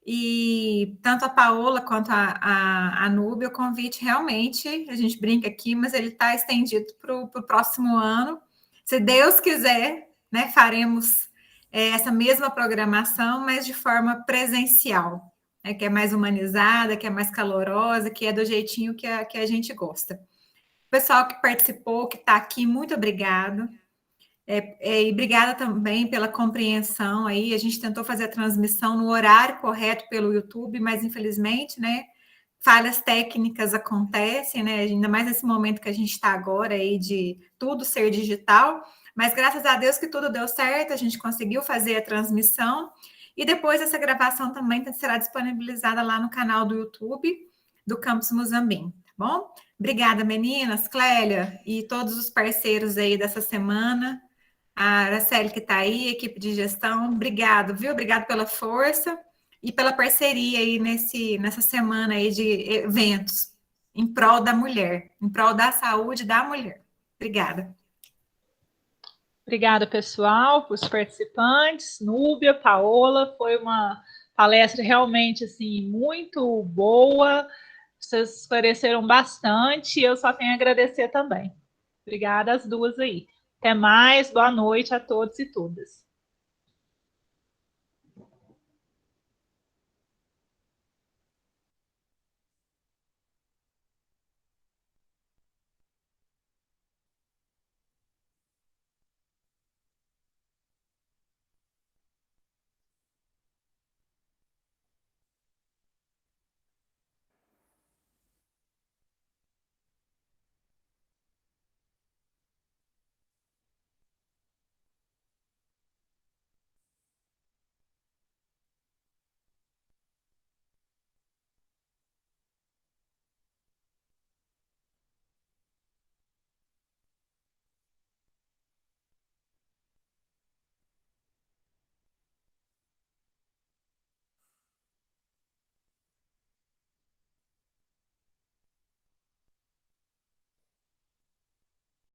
E tanto a Paola quanto a Núbia, o convite realmente, a gente brinca aqui, mas ele está estendido para o próximo ano. Se Deus quiser, né, faremos essa mesma programação, mas de forma presencial, né, que é mais humanizada, que é mais calorosa, que é do jeitinho que a gente gosta. O pessoal que participou, que está aqui, muito obrigado. E obrigada também pela compreensão aí. A gente tentou fazer a transmissão no horário correto pelo YouTube, mas infelizmente, né, falhas técnicas acontecem, né? Ainda mais nesse momento que a gente está agora aí de tudo ser digital. Mas graças a Deus que tudo deu certo, a gente conseguiu fazer a transmissão. E depois essa gravação também será disponibilizada lá no canal do YouTube do Campus Muzambinho, tá bom? Obrigada, meninas, Clélia e todos os parceiros aí dessa semana. A Araceli que está aí, equipe de gestão, obrigado, viu? Obrigado pela força e pela parceria aí nessa semana aí de eventos em prol da mulher, em prol da saúde da mulher. Obrigada. Obrigada, pessoal, para os participantes, Núbia, Paola, foi uma palestra realmente, assim, muito boa, vocês esclareceram bastante, eu só tenho a agradecer também. Obrigada às duas aí. Até mais, boa noite a todos e todas.